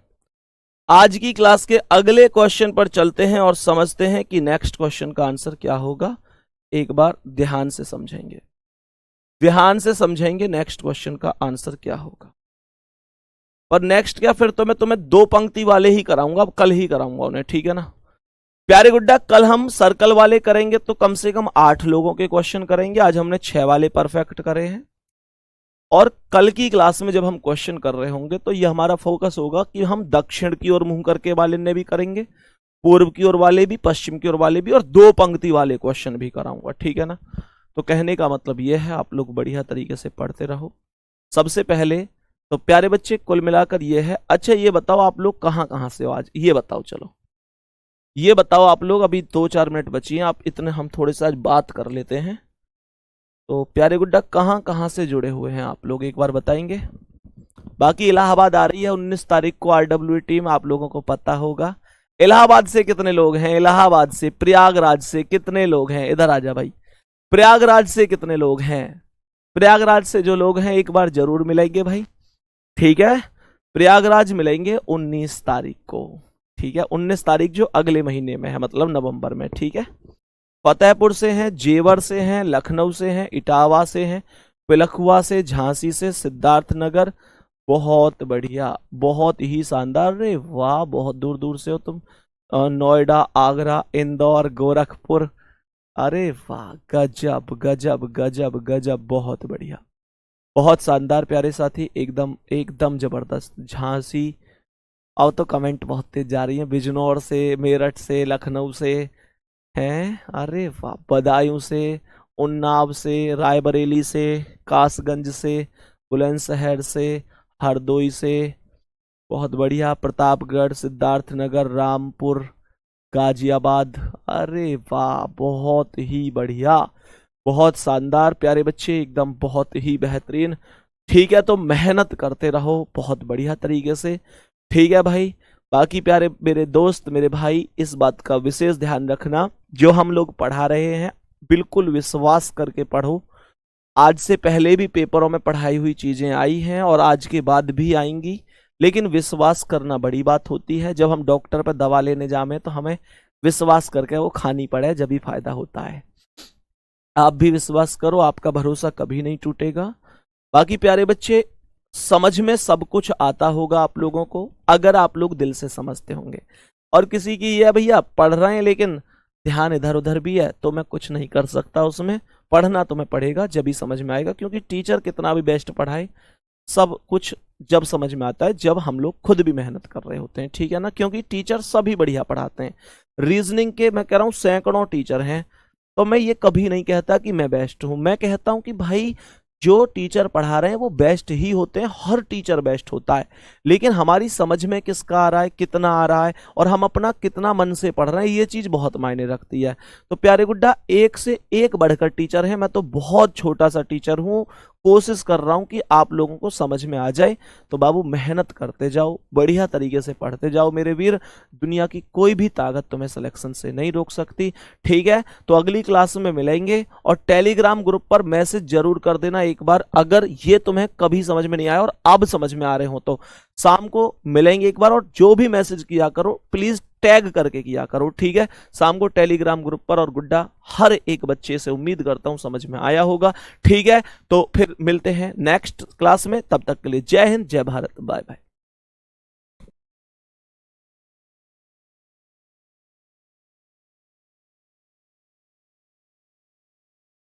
आज की क्लास के अगले क्वेश्चन पर चलते हैं और समझते हैं कि नेक्स्ट क्वेश्चन का आंसर क्या होगा। एक बार ध्यान से समझेंगे, ध्यान से समझेंगे नेक्स्ट क्वेश्चन का आंसर क्या होगा। पर नेक्स्ट क्या, फिर तो मैं तुम्हें 2 पंक्ति वाले ही कराऊंगा, अब कल ही कराऊंगा उन्हें, ठीक है ना। प्यारे गुड्डा, कल हम सर्कल वाले करेंगे तो कम से कम 8 लोगों के क्वेश्चन करेंगे। आज हमने 6 वाले परफेक्ट करे हैं, और कल की क्लास में जब हम क्वेश्चन कर रहे होंगे तो ये हमारा फोकस होगा कि हम दक्षिण की ओर मुंह करके वाले ने भी करेंगे, पूर्व की ओर वाले भी, पश्चिम की ओर वाले भी, और 2 पंक्ति वाले क्वेश्चन भी कराऊंगा, ठीक है ना। तो कहने का मतलब ये है, आप लोग बढ़िया तरीके से पढ़ते रहो। सबसे पहले तो प्यारे बच्चे कुल मिलाकर ये है। अच्छा ये बताओ आप लोग कहाँ कहाँ से हो आज, ये बताओ, चलो ये बताओ आप लोग। अभी 2-4 मिनट बची हैं, आप इतने हम थोड़े से आज बात कर लेते हैं। तो प्यारे गुड्डा कहाँ कहाँ से जुड़े हुए हैं आप लोग, एक बार बताएंगे। बाकी इलाहाबाद आ रही है 19 तारीख को RWE टीम, आप लोगों को पता होगा। इलाहाबाद से कितने लोग हैं, इलाहाबाद से, प्रयागराज से कितने लोग हैं, इधर आ जा भाई। प्रयागराज से कितने लोग हैं, प्रयागराज से जो लोग हैं एक बार जरूर मिलेंगे भाई, ठीक है। प्रयागराज मिलेंगे 19 तारीख को, ठीक है। 19 तारीख जो अगले महीने में है, मतलब नवंबर में, ठीक है। फतेहपुर से हैं, जेवर से हैं, लखनऊ से हैं, इटावा से हैं, पिलखुआ से, झांसी से, सिद्धार्थनगर। बहुत बढ़िया, बहुत ही शानदार। रे वाह, बहुत दूर दूर से हो तुम। नोएडा, आगरा, इंदौर, गोरखपुर। अरे वाह, गजब गजब गजब गजब, बहुत बढ़िया, बहुत शानदार प्यारे साथी, एकदम एकदम जबरदस्त। झांसी, और तो कमेंट बहुत तेज जा रही है। बिजनौर से, मेरठ से, लखनऊ से हैं, अरे वाह, बदायूं से, उन्नाव से, रायबरेली से, कासगंज से, बुलंदशहर से, हरदोई से, बहुत बढ़िया। प्रतापगढ़, सिद्धार्थनगर, रामपुर, गाजियाबाद। अरे वाह, बहुत ही बढ़िया, बहुत शानदार प्यारे बच्चे, एकदम बहुत ही बेहतरीन। ठीक है, तो मेहनत करते रहो बहुत बढ़िया तरीके से, ठीक है भाई। बाकी प्यारे मेरे दोस्त, मेरे भाई, इस बात का विशेष ध्यान रखना, जो हम लोग पढ़ा रहे हैं बिल्कुल विश्वास करके पढ़ो। आज से पहले भी पेपरों में पढ़ाई हुई चीजें आई हैं और आज के बाद भी आएंगी, लेकिन विश्वास करना बड़ी बात होती है। जब हम डॉक्टर पर दवा लेने जाए तो हमें विश्वास करके वो खानी पड़े, जब भी फायदा होता है। आप भी विश्वास करो, आपका भरोसा कभी नहीं टूटेगा। बाकी प्यारे बच्चे, समझ में सब कुछ आता होगा आप लोगों को, अगर आप लोग दिल से समझते होंगे। और किसी की ये भैया पढ़ रहे हैं लेकिन ध्यान इधर उधर भी है, तो मैं कुछ नहीं कर सकता उसमें। पढ़ना तुम्हें पड़ेगा, जब ही समझ में आएगा, क्योंकि टीचर कितना भी बेस्ट पढ़ाए, सब कुछ जब समझ में आता है जब हम लोग खुद भी मेहनत कर रहे होते हैं, ठीक है ना। क्योंकि टीचर सभी बढ़िया पढ़ाते हैं। रीजनिंग के मैं कह रहा हूँ सैकड़ों टीचर हैं, तो मैं ये कभी नहीं कहता कि मैं बेस्ट हूं। मैं कहता हूं कि भाई जो टीचर पढ़ा रहे हैं वो बेस्ट ही होते हैं, हर टीचर बेस्ट होता है, लेकिन हमारी समझ में किसका आ रहा है, कितना आ रहा है, और हम अपना कितना मन से पढ़ रहे हैं, ये चीज बहुत मायने रखती है। तो प्यारे गुड्डा, एक से एक बढ़कर टीचर है, मैं तो बहुत छोटा सा टीचर हूं, कोशिश कर रहा हूं कि आप लोगों को समझ में आ जाए। तो बाबू मेहनत करते जाओ, बढ़िया तरीके से पढ़ते जाओ मेरे वीर, दुनिया की कोई भी ताकत तुम्हें सिलेक्शन से नहीं रोक सकती, ठीक है। तो अगली क्लास में मिलेंगे, और टेलीग्राम ग्रुप पर मैसेज जरूर कर देना एक बार, अगर ये तुम्हें कभी समझ में नहीं आया और अब समझ में आ रहे हो तो। शाम को मिलेंगे एक बार, और जो भी मैसेज किया करो प्लीज टैग करके किया करो, ठीक है। शाम को टेलीग्राम ग्रुप पर, और गुड्डा हर एक बच्चे से उम्मीद करता हूं समझ में आया होगा, ठीक है। तो फिर मिलते हैं नेक्स्ट क्लास में, तब तक के लिए जय हिंद, जय भारत, बाय बाय।